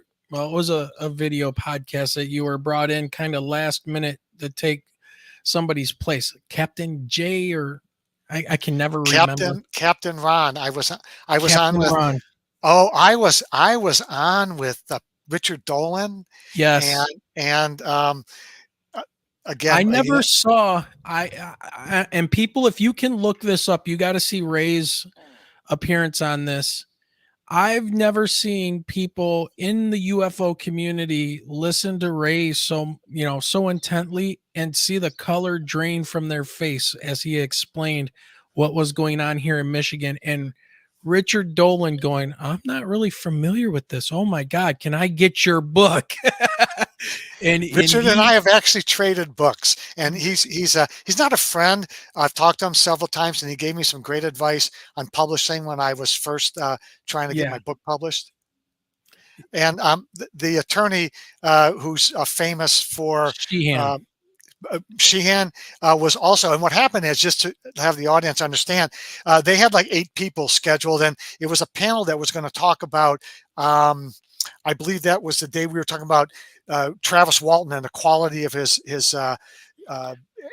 was a video podcast that you were brought in kind of last minute to take somebody's place. Captain J, or I can never remember. Captain Ron. I was Captain on with Ron. Oh, I was on with Richard Dolan. Yes. And again, I never saw and people, if you can look this up, you got to see Ray's appearance on this. I've never seen people in the UFO community listen to Ray so intently and see the color drain from their face as he explained what was going on here in Michigan. And Richard Dolan going, I'm not really familiar with this. Oh my God, can I get your book? and Richard and I have actually traded books, and he's not a friend. I've talked to him several times, and he gave me some great advice on publishing when I was first trying to get my book published. And the attorney who's famous for Sheehan was also, and what happened is, just to have the audience understand, they had like 8 people scheduled, and it was a panel that was going to talk about, I believe that was the day we were talking about Travis Walton and the quality of his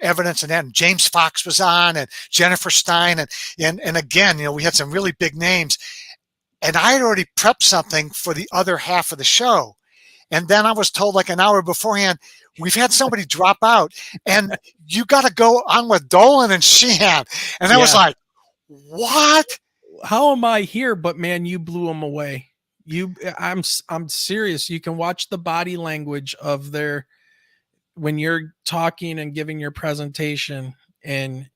evidence, and then James Fox was on, and Jennifer Stein, and again, we had some really big names, and I had already prepped something for the other half of the show, and then I was told like an hour beforehand, we've had somebody drop out, and you got to go on with Dolan and Sheehan. And I was like, what? How am I here? But man, you blew them away. I'm serious. You can watch the body language of when you're talking and giving your presentation, and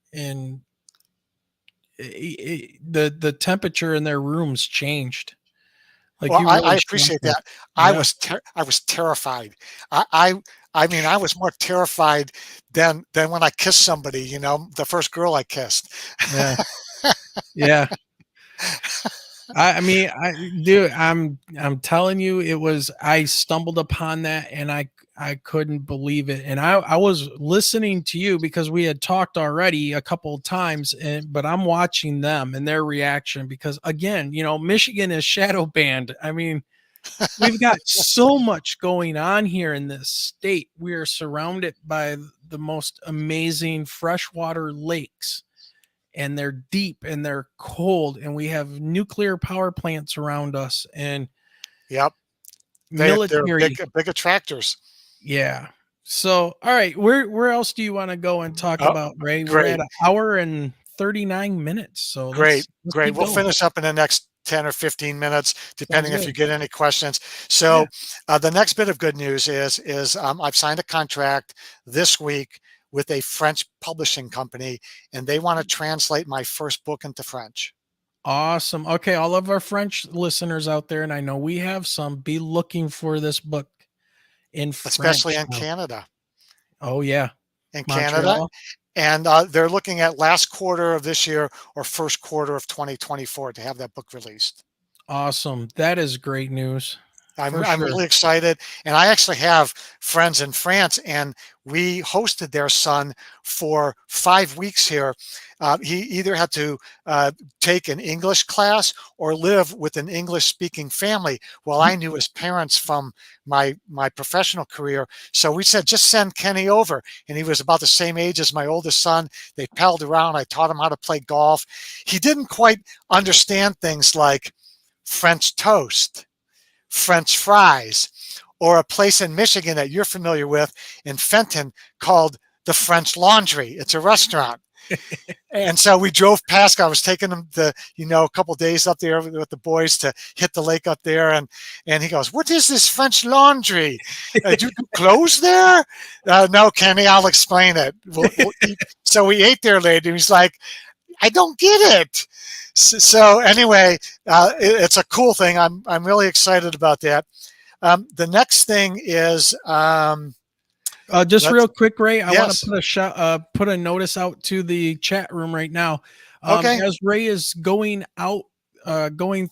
the temperature in their rooms changed. Like, well, I appreciate that. Yeah. I was terrified. I mean, I was more terrified than when I kissed somebody, the first girl I kissed. Yeah. Yeah. I'm telling you, I stumbled upon that, and I couldn't believe it. And I was listening to you because we had talked already a couple of times, but I'm watching them and their reaction, because again, Michigan is shadow banned. I mean, we've got so much going on here in this state. We are surrounded by the most amazing freshwater lakes. and they're deep and they're cold, and we have nuclear power plants around us and Yep. They're military. big attractors. Yeah. So, all right, where else do you want to go and talk Oh, about, Ray? We're great. at an hour and 39 minutes. So Great. let's Great. keep We'll going. finish up in the next 10 or 15 minutes, depending if good. you get any questions. So the next bit of good news is I've signed a contract this week with a French publishing company, and they want to translate my first book into French. Awesome. Okay, all of our French listeners out there, and I know we have some, be looking for this book in French. Especially in Canada. Oh, yeah. In Montreal. Canada. And they're looking at last quarter of this year or first quarter of 2024 to have that book released. Awesome. That is great news. I'm really excited. And I actually have friends in France, and we hosted their son for 5 weeks here. He either had to take an English class or live with an English-speaking family. Well, I knew his parents from my professional career. So we said, just send Kenny over. And he was about the same age as my oldest son. They palled around. I taught him how to play golf. He didn't quite understand things like French toast, French fries, or a place in Michigan that you're familiar with in Fenton called the French Laundry. It's a restaurant. And so we drove past. I was taking him a couple of days up there with the boys to hit the lake up there. And he goes, "What is this French Laundry? Do you do clothes there?" No, Kenny, I'll explain it. So we ate there later. He's like, "I don't get it." So anyway, it's a cool thing. I'm really excited about that. The next thing is just real quick, Ray. I want Yes. to put a notice out to the chat room right now. Okay. As Ray is going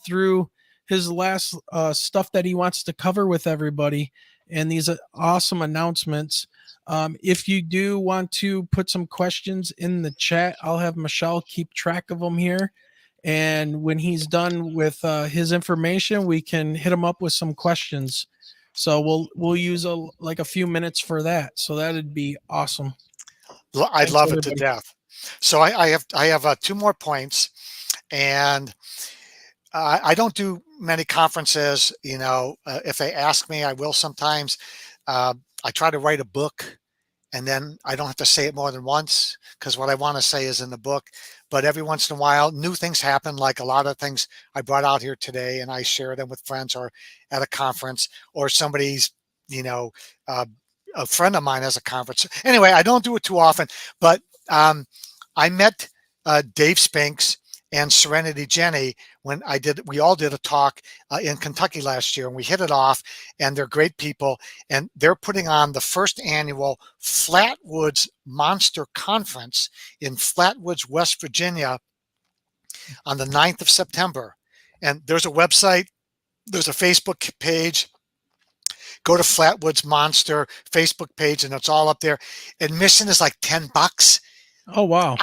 through his last stuff that he wants to cover with everybody, and these awesome announcements. If you do want to put some questions in the chat, I'll have Michelle keep track of them here. And when he's done with his information, we can hit him up with some questions. So we'll use a few minutes for that. So that'd be awesome. I'd love it to death. So I have 2 more points, and I don't do many conferences. If they ask me, I will sometimes. I try to write a book, and then I don't have to say it more than once because what I want to say is in the book. But every once in a while, new things happen, like a lot of things I brought out here today, and I share them with friends or at a conference, or somebody's, a friend of mine has a conference. Anyway, I don't do it too often, but I met Dave Spinks and Serenity Jenny when we all did a talk in Kentucky last year, and we hit it off, and they're great people, and they're putting on the first annual Flatwoods Monster Conference in Flatwoods, West Virginia on the 9th of September. And there's a website, there's a Facebook page. Go to Flatwoods Monster Facebook page, and it's all up there. Admission is like $10. Oh, wow.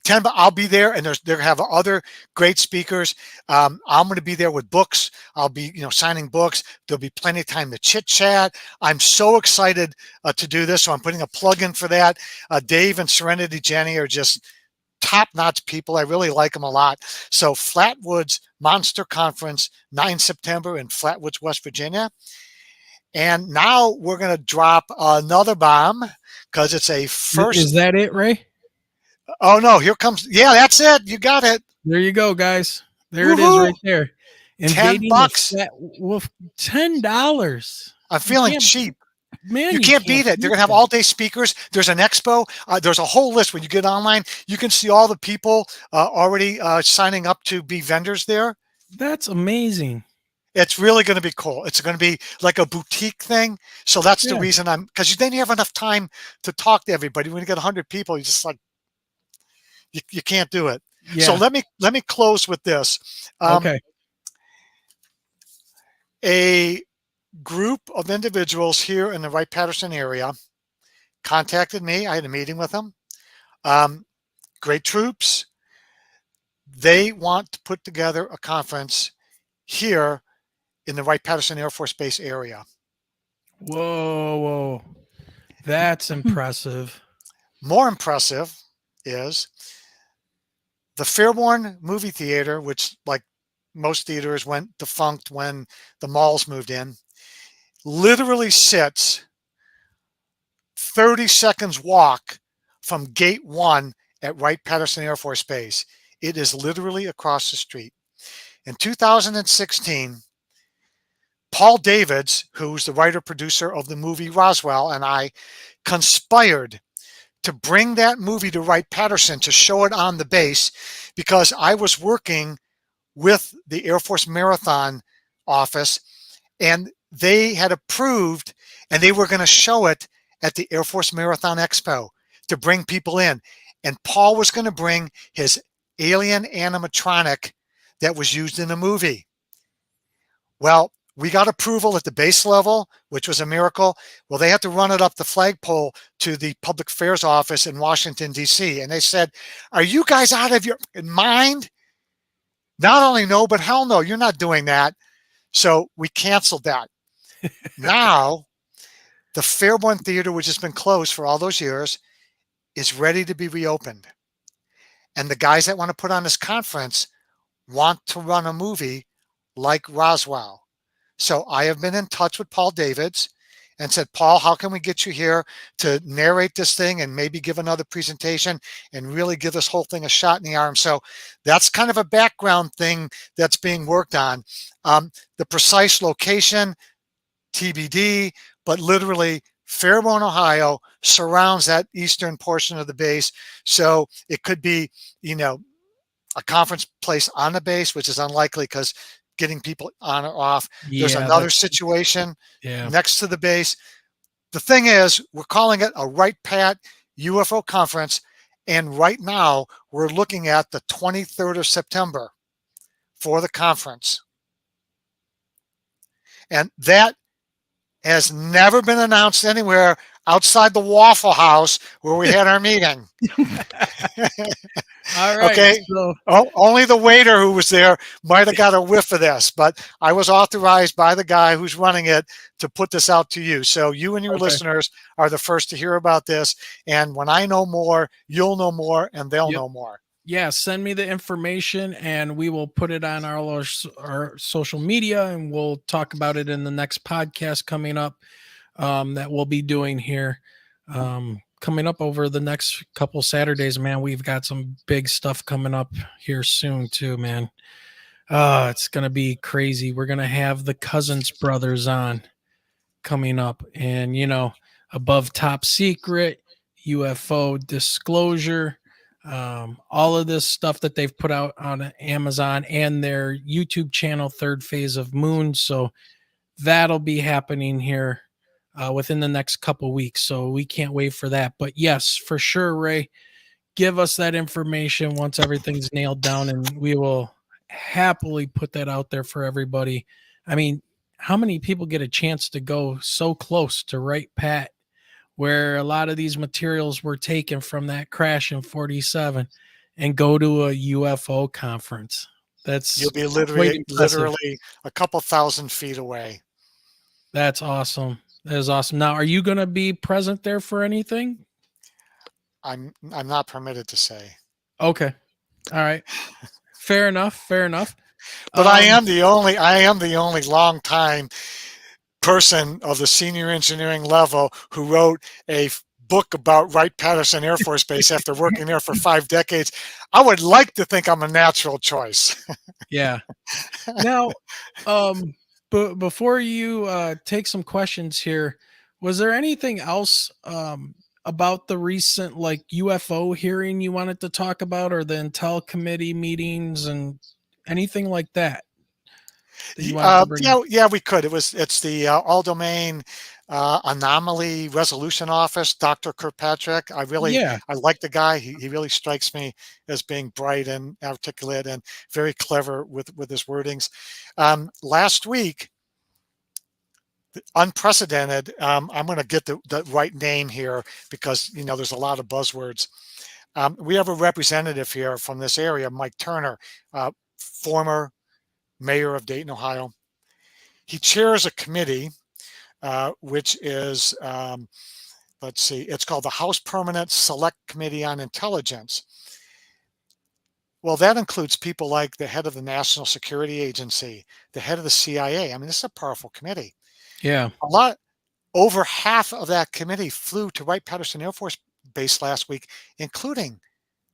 I'll be there, and they're going to have other great speakers. I'm going to be there with books. I'll be, signing books. There'll be plenty of time to chit chat. I'm so excited to do this. So I'm putting a plug in for that. Dave and Serenity Jenny are just top-notch people. I really like them a lot. So Flatwoods Monster Conference, 9 September in Flatwoods, West Virginia. And now we're going to drop another bomb because it's a first. Is that it, Ray? Oh, no, here comes. Yeah, that's it. You got it. There you go, guys. There Woo-hoo. It is right there. Invading $10. $10. I'm feeling cheap. Man, you can't beat it. They're going to have all-day speakers. There's an expo. There's a whole list. When you get online, you can see all the people already signing up to be vendors there. That's amazing. It's really going to be cool. It's going to be like a boutique thing. So that's the reason because then you have enough time to talk to everybody. When you get 100 people, you just you can't do it. Yeah. So let me close with this. Okay. A group of individuals here in the Wright-Patterson area contacted me. I had a meeting with them. Great troops. They want to put together a conference here in the Wright-Patterson Air Force Base area. Whoa. That's impressive. More impressive is the Fairborn movie theater, which like most theaters went defunct when the malls moved in, literally sits 30 seconds walk from gate 1 at Wright-Patterson Air Force Base. It is literally across the street. In 2016, Paul Davids, who's the writer-producer of the movie Roswell, and I conspired to bring that movie to Wright-Patterson to show it on the base, because I was working with the Air Force Marathon office, and they had approved, and they were going to show it at the Air Force Marathon Expo to bring people in. And Paul was going to bring his alien animatronic that was used in the movie. Well, we got approval at the base level, which was a miracle. Well, they had to run it up the flagpole to the public affairs office in Washington, D.C. And they said, are you guys out of your mind? Not only no, but hell no, you're not doing that. So we canceled that. Now, the Fairborn Theater, which has been closed for all those years, is ready to be reopened. And the guys that want to put on this conference want to run a movie like Roswell. So I have been in touch with Paul Davids and said, Paul, how can we get you here to narrate this thing and maybe give another presentation and really give this whole thing a shot in the arm? So that's kind of a background thing that's being worked on. The precise location, TBD, but literally Fairborn, Ohio surrounds that eastern portion of the base. So it could be, a conference place on the base, which is unlikely because getting people on or off. There's another situation next to the base. The thing is, we're calling it a Wright-Pat UFO conference. And right now we're looking at the 23rd of September for the conference. And that has never been announced anywhere outside the Waffle House where we had our meeting. All right. Okay. So, only the waiter who was there might have got a whiff of this, but I was authorized by the guy who's running it to put this out to you. So you and your listeners are the first to hear about this. And when I know more, you'll know more, and they'll know more. Yeah, send me the information and we will put it on our social media, and we'll talk about it in the next podcast coming up that we'll be doing here. Coming up over the next couple Saturdays, man. We've got some big stuff coming up here soon too, man. It's going to be crazy. We're going to have the Cousins brothers on coming up, and, above top secret, UFO disclosure, all of this stuff that they've put out on Amazon and their YouTube channel, Third Phase of Moon. So that'll be happening here within the next couple weeks. So we can't wait for that. But yes, for sure, Ray, give us that information once everything's nailed down, and we will happily put that out there for everybody. I mean, how many people get a chance to go so close to Wright-Pat, where a lot of these materials were taken from that crash in 47, and go to a UFO conference? You'll be literally a couple thousand feet away. That's awesome. That is awesome. Now, are you going to be present there for anything? I'm not permitted to say. Okay. All right. Fair enough. But I am the only long time person of the senior engineering level who wrote a book about Wright-Patterson Air Force Base after working there for 5 decades. I would like to think I'm a natural choice. Yeah. Now, but before you take some questions here, was there anything else about the recent UFO hearing you wanted to talk about, or the Intel committee meetings and anything like that? Yeah, we could. It's the All Domain Anomaly Resolution Office, Dr. Kirkpatrick. I like the guy. He really strikes me as being bright and articulate and very clever with his wordings. Last week, unprecedented. I'm going to get the right name here because there's a lot of buzzwords. We have a representative here from this area, Mike Turner, former mayor of Dayton, Ohio. He chairs a committee, which is, it's called the House Permanent Select Committee on Intelligence. Well, that includes people like the head of the National Security Agency, the head of the CIA. I mean, this is a powerful committee. Yeah. Over half of that committee flew to Wright-Patterson Air Force Base last week, including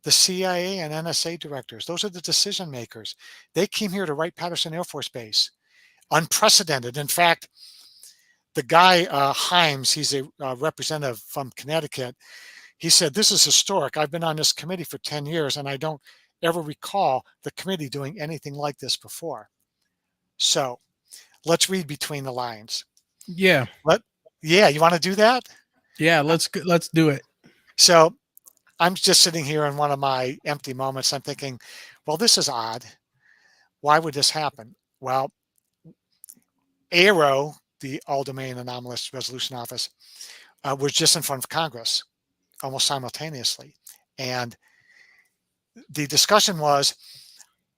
the CIA and NSA directors. Those are the decision makers. They came here to Wright-Patterson Air Force Base. Unprecedented. In fact, the guy, Himes, he's a representative from Connecticut. He said, this is historic. I've been on this committee for 10 years, and I don't ever recall the committee doing anything like this before. So let's read between the lines. Yeah. Yeah, you want to do that? Yeah, let's do it. So I'm just sitting here in one of my empty moments. I'm thinking, well, this is odd. Why would this happen? Well, AARO, the All-Domain Anomalous Resolution Office, was just in front of Congress almost simultaneously. And the discussion was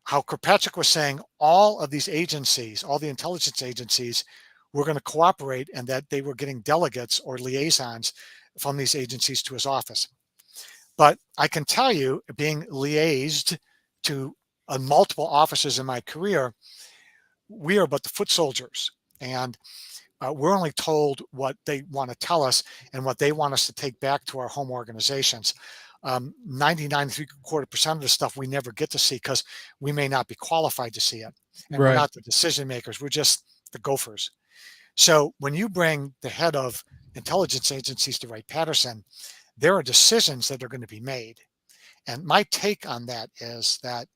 how Kirkpatrick was saying all of these agencies, all the intelligence agencies, were going to cooperate, and that they were getting delegates or liaisons from these agencies to his office. But I can tell you, being liaised to multiple offices in my career, we are but the foot soldiers, and we're only told what they want to tell us and what they want us to take back to our home organizations. 99.75% of the stuff we never get to see because we may not be qualified to see it. And we're not the decision makers. We're just the gophers. So when you bring the head of intelligence agencies to Wright-Patterson, there are decisions that are going to be made. And my take on that is that,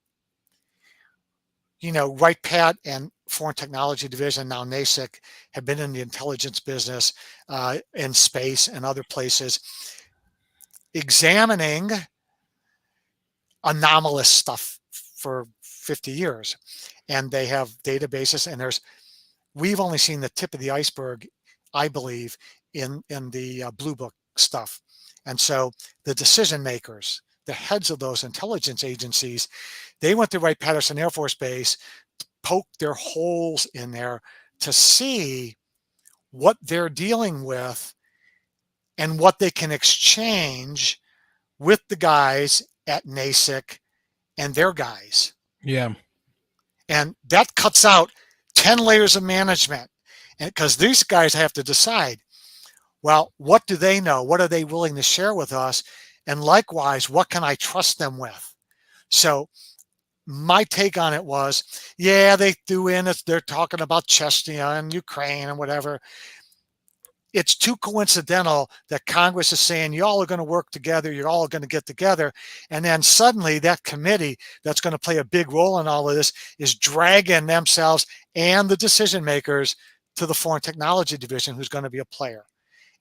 Wright-Pat and Foreign Technology Division, now NASIC, have been in the intelligence business in space and other places, examining anomalous stuff for 50 years. And they have databases, and we've only seen the tip of the iceberg, I believe, in the Blue Book stuff. And so the decision makers, the heads of those intelligence agencies, they went to Wright-Patterson Air Force Base, poked their holes in there to see what they're dealing with and what they can exchange with the guys at NASIC and their guys. Yeah. And that cuts out 10 layers of management. And because these guys have to decide, well, what do they know? What are they willing to share with us? And likewise, what can I trust them with? So my take on it was, yeah, they threw in, they're talking about Chechnya and Ukraine and whatever. It's too coincidental that Congress is saying, y'all are going to work together, you're all going to get together. And then suddenly that committee that's going to play a big role in all of this is dragging themselves and the decision makers to the Foreign Technology Division, who's going to be a player.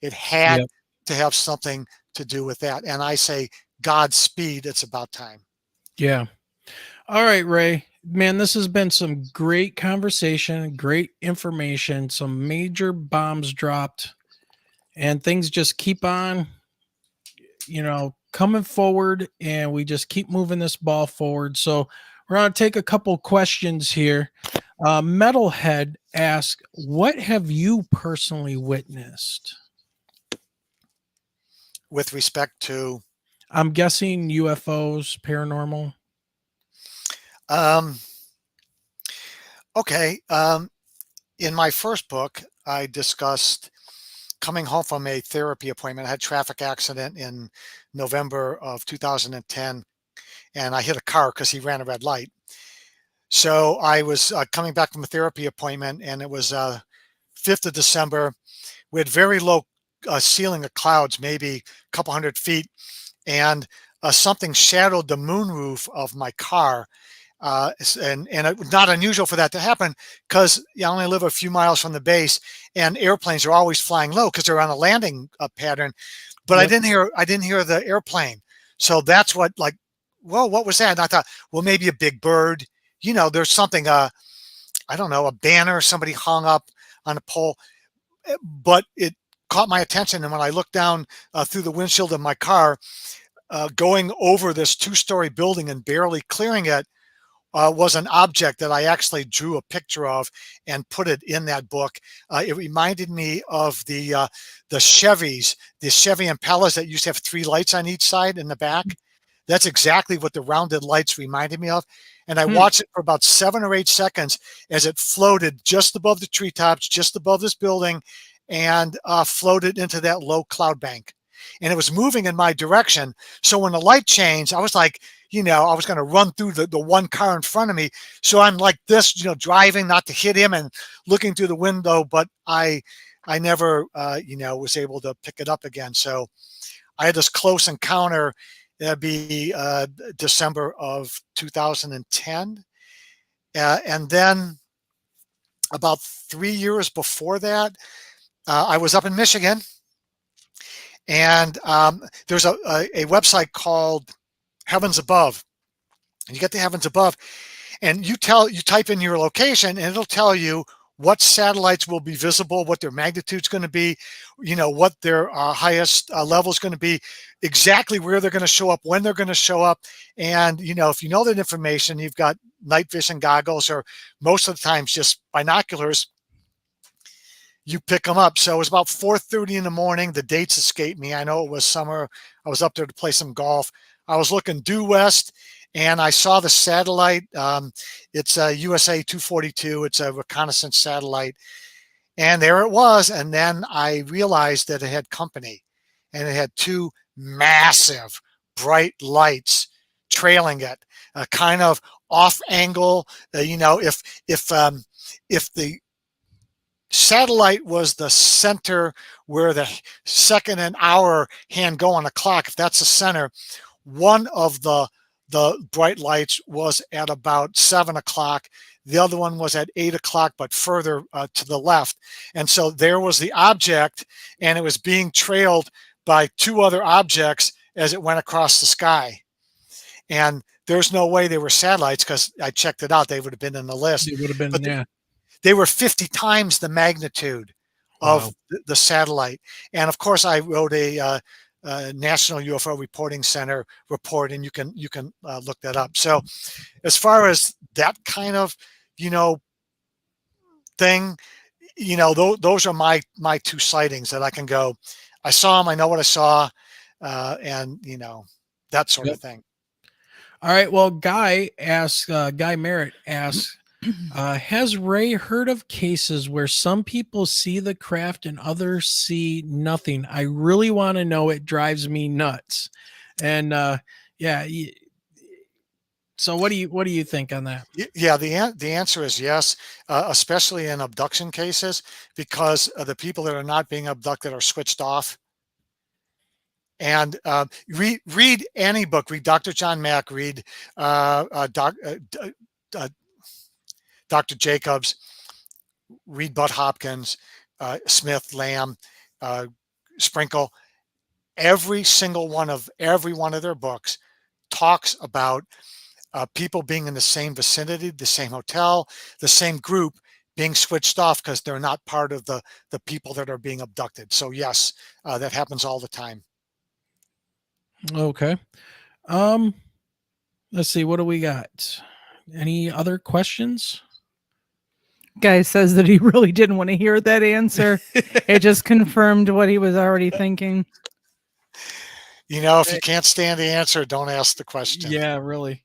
It had to have something to do with that. And I say, Godspeed, it's about time. Yeah. All right, Ray. Man, this has been some great conversation, great information, some major bombs dropped, and things just keep on, coming forward, and we just keep moving this ball forward. So we're going to take a couple questions here. Metalhead asks, what have you personally witnessed? With respect to? I'm guessing UFOs, paranormal. Okay. In my first book, I discussed coming home from a therapy appointment. I had a traffic accident in November of 2010, and I hit a car because he ran a red light. So I was coming back from a therapy appointment, and it was 5th of December. We had very low ceiling of clouds, maybe a couple hundred feet, and something shadowed the moonroof of my car. And it was not unusual for that to happen because I only live a few miles from the base, and airplanes are always flying low because they're on a landing pattern. But I didn't hear the airplane, so that's what, like, well, what was that? And I thought, well, maybe a big bird. There's something. I don't know, a banner somebody hung up on a pole, but it caught my attention. And when I looked down through the windshield of my car, going over this 2-story building and barely clearing it, was an object that I actually drew a picture of and put it in that book. It reminded me of the Chevys, the Chevy Impalas that used to have 3 lights on each side in the back. That's exactly what the rounded lights reminded me of. And I Hmm. watched it for about 7 or 8 seconds as it floated just above the treetops, just above this building, and floated into that low cloud bank. And it was moving in my direction. So when the light changed, I was like, I was going to run through the one car in front of me. So I'm like this, driving not to hit him and looking through the window, but I never, was able to pick it up again. So I had this close encounter. That'd be December of 2010. And then about 3 years before that, I was up in Michigan, and there's a website called Heavens Above. And you get to Heavens Above, and you type in your location, and it'll tell you what satellites will be visible, what their magnitude's going to be, what their highest level is going to be, exactly where they're going to show up, when they're going to show up. And, if you know that information, you've got night vision goggles, or most of the times just binoculars, you pick them up. So it was about 4:30 in the morning. The dates escape me. I know it was summer. I was up there to play some golf. I was looking due west, and I saw the satellite. It's a USA 242. It's a reconnaissance satellite. And there it was. And then I realized that it had company, and it had 2 massive bright lights trailing it, kind of off angle. If the satellite was the center where the second and hour hand go on the clock, if that's the center, one of the bright lights was at about 7 o'clock. The other one was at 8 o'clock, but further to the left. And so there was the object, and it was being trailed by 2 other objects as it went across the sky. And there's no way they were satellites, because I checked it out. They would have been in the list. It would have been, But yeah. They were 50 times the magnitude of Wow. the satellite. And of course, I wrote a National UFO Reporting Center report, and you can look that up. So as far as that kind of, thing, those are my 2 sightings that I can go, I saw them, I know what I saw, and, that sort of thing. All right. Well, Guy Merritt asks, has Ray heard of cases where some people see the craft and others see nothing? I really want to know. It drives me nuts. And yeah. So what do you think on that? Yeah, the answer is yes, especially in abduction cases, because the people that are not being abducted are switched off. And read any book. Read Dr. John Mack. Read Dr. Jacobs. Read Bud Hopkins, Smith, Lamb, Sprinkle. Every one of their books talks about people being in the same vicinity, the same hotel, the same group, being switched off because they're not part of the people that are being abducted. So yes, that happens all the time. Okay. Let's see. What do we got? Any other questions? Guy says that he really didn't want to hear that answer. It just confirmed what he was already thinking. If you can't stand the answer, don't ask the question. Yeah, really.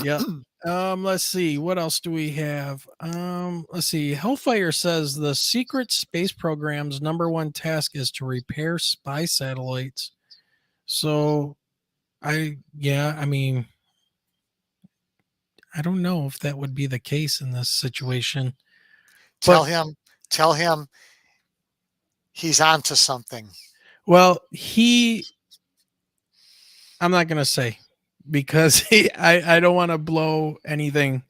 Yeah. Let's see. What else do we have? Let's see. Hellfire says the secret space program's #1 task is to repair spy satellites. So I mean, I don't know if that would be the case in this situation. Tell him he's onto something. Well, I'm not going to say, because I don't want to blow anything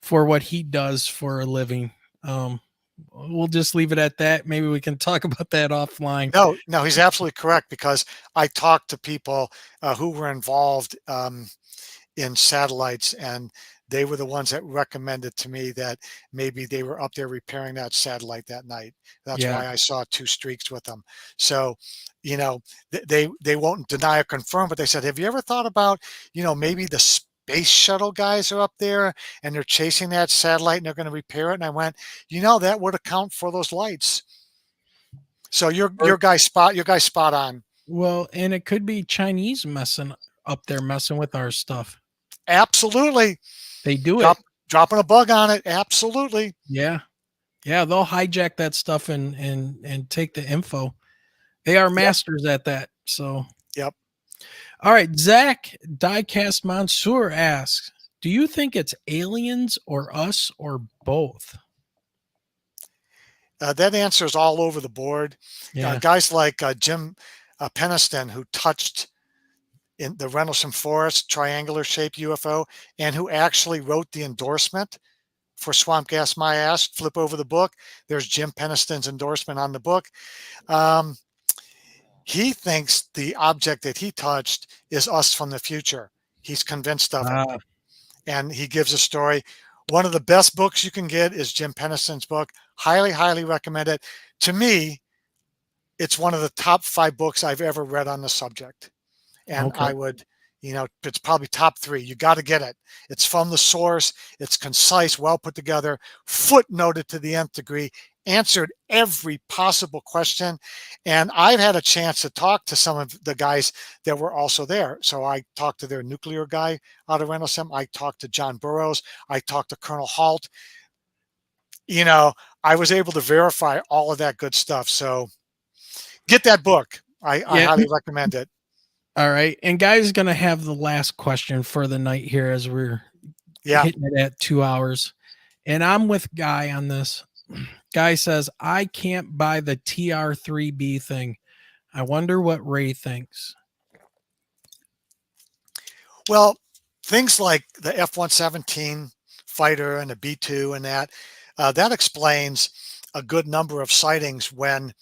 for what he does for a living. We'll just leave it at that. Maybe we can talk about that offline. No, he's absolutely correct, because I talked to people who were involved in satellites, and they were the ones that recommended to me that maybe they were up there repairing that satellite that night. That's why I saw 2 streaks with them. So, they won't deny or confirm, but they said, have you ever thought about, maybe the space shuttle guys are up there and they're chasing that satellite and they're going to repair it? And I went, that would account for those lights. So your guy's spot on. Well, and it could be Chinese messing up there messing with our stuff. Absolutely. They do it. Dropping a bug on it. Absolutely. Yeah. Yeah, they'll hijack that stuff and take the info. They are masters at that. So, Yep. All right, Zach Diecast Mansour asks, do you think it's aliens or us or both? That answer is all over the board. Yeah. Guys like Jim Peniston, who touched in the Rendlesham Forest triangular shaped UFO, and who actually wrote the endorsement for Swamp Gas My Ass. Flip over the book. There's Jim Peniston's endorsement on the book. He thinks the object that he touched is us from the future. He's convinced of it. And he gives a story. One of the best books you can get is Jim Peniston's book. Highly, highly recommend it. To me, it's one of the top 5 books I've ever read on the subject. And I would, it's probably top 3. You got to get it. It's from the source. It's concise, well put together, footnoted to the nth degree, answered every possible question. And I've had a chance to talk to some of the guys that were also there. So I talked to their nuclear guy out of Rendlesham. I talked to John Burroughs. I talked to Colonel Halt. I was able to verify all of that good stuff. So get that book. I highly recommend it. All right. And Guy's going to have the last question for the night here as we're hitting it at 2 hours. And I'm with Guy on this. Guy says, I can't buy the TR3B thing. I wonder what Ray thinks. Well, things like the F-117 fighter and the B-2 and that explains a good number of sightings when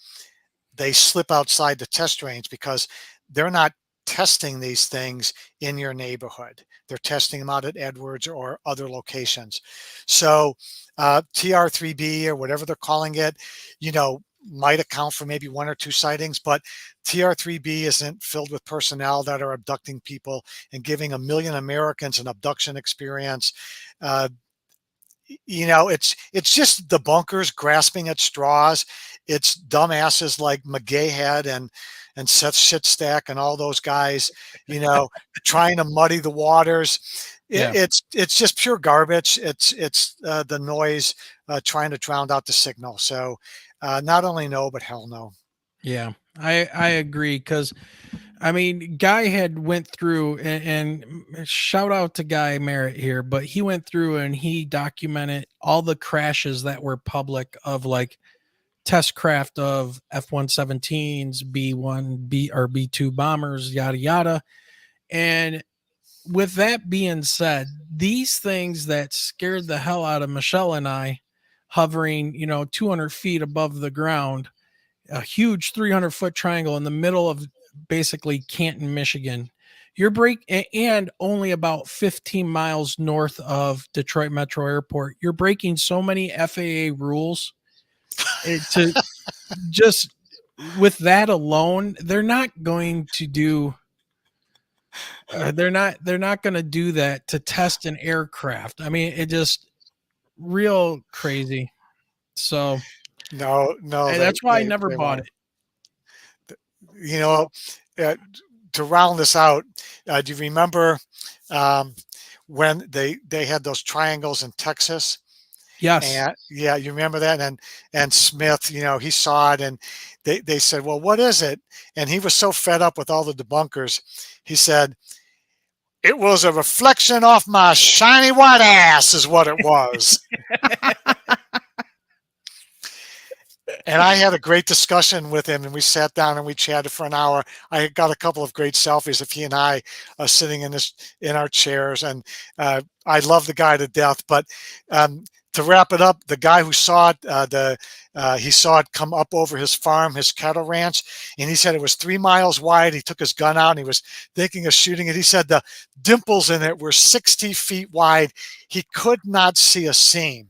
they slip outside the test range, because they're not testing these things in your neighborhood. They're testing them out at Edwards or other locations. So TR3B or whatever they're calling it, might account for maybe 1 or 2 sightings, but TR3B isn't filled with personnel that are abducting people and giving 1 million Americans an abduction experience. It's just the bunkers grasping at straws. It's dumbasses like McGay and Seth Shitstack and all those guys, trying to muddy the waters. It's just pure garbage. It's the noise trying to drown out the signal. So not only no, but hell no. Yeah, I agree. Because Guy had went through and shout out to Guy Merritt here, but he went through and he documented all the crashes that were public of like test craft of F-117s, B-2 bombers, yada, yada. And with that being said, these things that scared the hell out of Michelle and I, hovering, 200 feet above the ground, a huge 300-foot triangle in the middle of basically Canton, Michigan. And only about 15 miles north of Detroit Metro Airport. You're breaking so many FAA rules. To just with that alone, they're not going to do. They're not going to do that to test an aircraft. It just real crazy. So no, that's why I never bought it. To round this out, do you remember when they had those triangles in Texas? Yes. And you remember that? And Smith, he saw it and they said, well, what is it? And he was so fed up with all the debunkers. He said, it was a reflection off my shiny white ass is what it was. And I had a great discussion with him, and we sat down and we chatted for an hour. I got a couple of great selfies of he and I sitting in our chairs, and I love the guy to death. But to wrap it up, the guy who saw it, he saw it come up over his farm, his cattle ranch, and he said it was 3 miles wide. He took his gun out and he was thinking of shooting it. He said the dimples in it were 60 feet wide. He could not see a seam.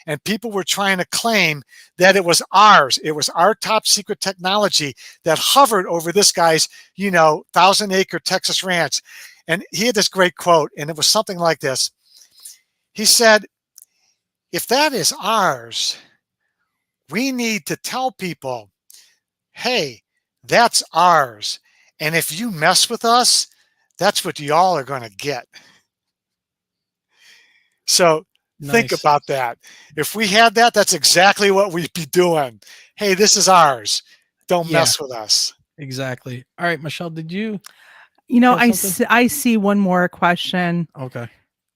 And people were trying to claim that it was ours. It was our top secret technology that hovered over this guy's, 1,000-acre Texas ranch. And he had this great quote, and it was something like this. He said, if that is ours, we need to tell people, hey, that's ours. And if you mess with us, That's what y'all are going to get. So think Nice. about that. If we had that, that's exactly what we'd be doing. Hey, this is ours. Don't Yeah. mess with us. Exactly. All right, Michelle, did you? You know, Have something? I see one more question. Okay.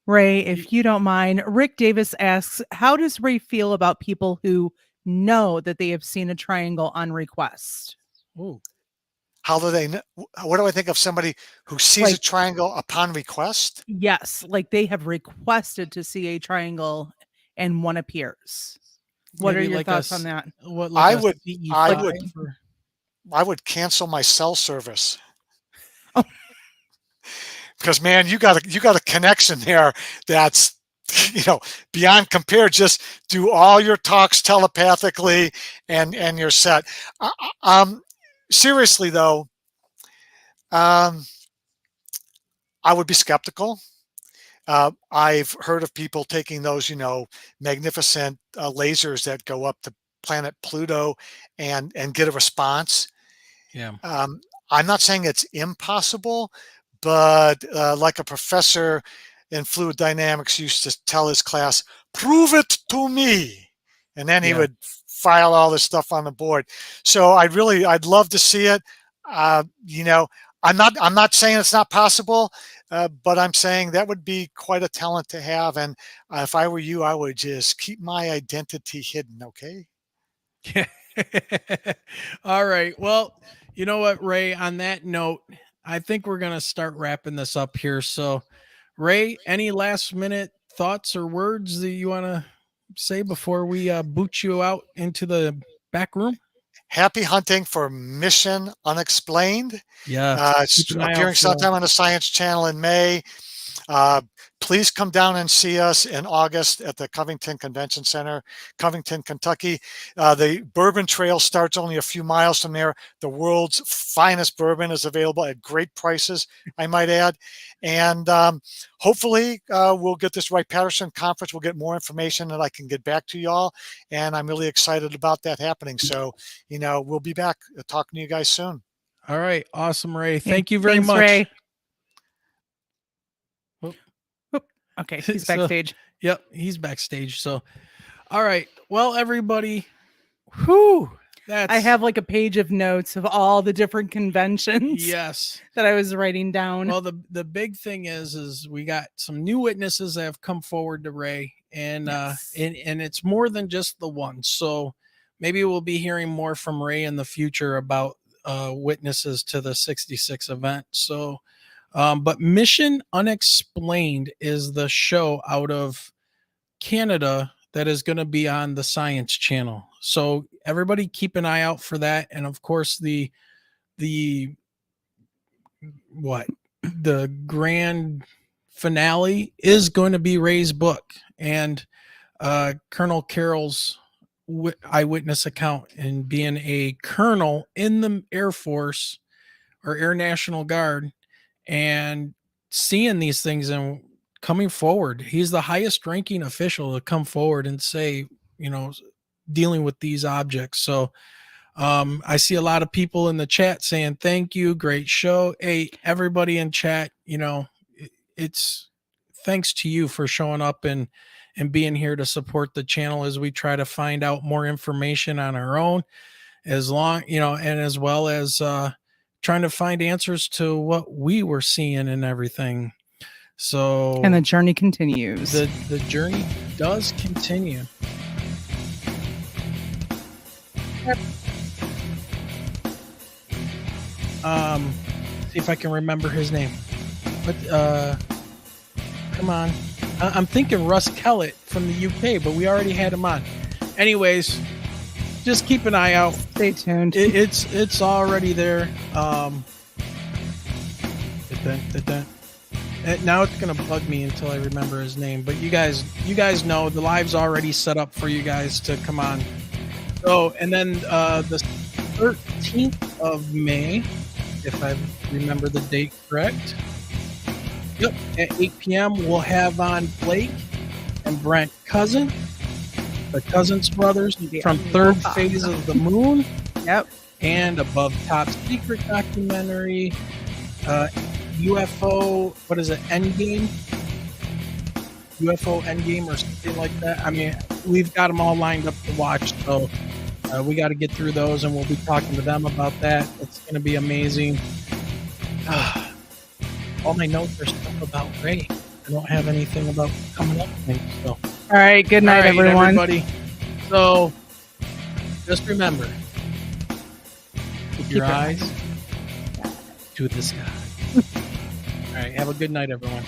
Ray, if you don't mind, Rick Davis asks, how does Ray feel about people who know that they have seen a triangle on request? Ooh. How do they know? What do I think of somebody who sees a Like- triangle upon request? Yes, like they have requested to see a triangle and one appears. What Maybe are your like thoughts a on that? What, I like a would- CE5 I would- or- I would cancel my cell service. Oh. Because man, you got a connection there that's beyond compare. Just do all your talks telepathically and you're set. Seriously though, I would be skeptical. I've heard of people taking those, magnificent lasers that go up to planet Pluto and get a response. Yeah. I'm not saying it's impossible, but like a professor in fluid dynamics used to tell his class, prove it to me. And then he Yeah. would file all this stuff on the board. So I'd love to see it. I'm not saying it's not possible, but I'm saying that would be quite a talent to have. And if I were you, I would just keep my identity hidden. Okay. All right. Well, you know what, Ray, on that note, I think we're going to start wrapping this up here. So, Ray, any last minute thoughts or words that you want to say before we boot you out into the back room? Happy hunting for Mission Unexplained. Yeah. It's appearing sometime on the Science Channel in May. Please come down and see us in August at the Covington Convention Center, Covington, Kentucky. The Bourbon Trail starts only a few miles from there. The world's finest bourbon is available at great prices, I might add. And hopefully we'll get this Wright-Patterson conference. We'll get more information that I can get back to y'all. And I'm really excited about that happening. So, we'll be back talking to you guys soon. All right. Awesome, Ray. Thank you very Thanks, much. Ray. Whoop. Okay, he's So- backstage. Yep, he's backstage. So, all right. Well, everybody, whew, that's I have like a page of notes of all the different conventions yes. that I was writing down. Well, the big thing is we got some new witnesses that have come forward to Ray, and Yes. and it's more than just the one. So maybe we'll be hearing more from Ray in the future about witnesses to the 66 event. So. But Mission Unexplained is the show out of Canada that is going to be on the Science Channel. So everybody keep an eye out for that. And of course, the grand finale is going to be Ray's book and Colonel Carroll's eyewitness account, and being a colonel in the Air Force or Air National Guard and seeing these things and coming forward. He's the highest ranking official to come forward and say, dealing with these objects. So I see a lot of people in the chat saying, thank you. Great show. Hey, everybody in chat, it's thanks to you for showing up and being here to support the channel as we try to find out more information on our own, and as well as, trying to find answers to what we were seeing and everything. So, And the journey continues. the journey does continue. See if I can remember his name. But come on. I'm thinking Russ Kellett from the UK, but we already had him on. Anyways, just keep an eye out. Stay tuned. It's already there. Now it's gonna bug me until I remember his name. But you guys know the live's already set up for you guys to come on. So, and then the 13th of May, if I remember the date correct. Yep, at 8 p.m. we'll have on Blake and Brent Cousin, the Cousins brothers from Third Phase of the Moon. Yep. And Above Top Secret documentary. UFO, what is it, Endgame? UFO Endgame or something like that. I mean, we've got them all lined up to watch, so we got to get through those, and we'll be talking to them about that. It's going to be amazing. All my notes are stuff about Ray. I don't have anything about coming up things. So, All right. Good night, everyone. everybody. So, just remember, keep your eyes to the sky. All right. Have a good night, everyone.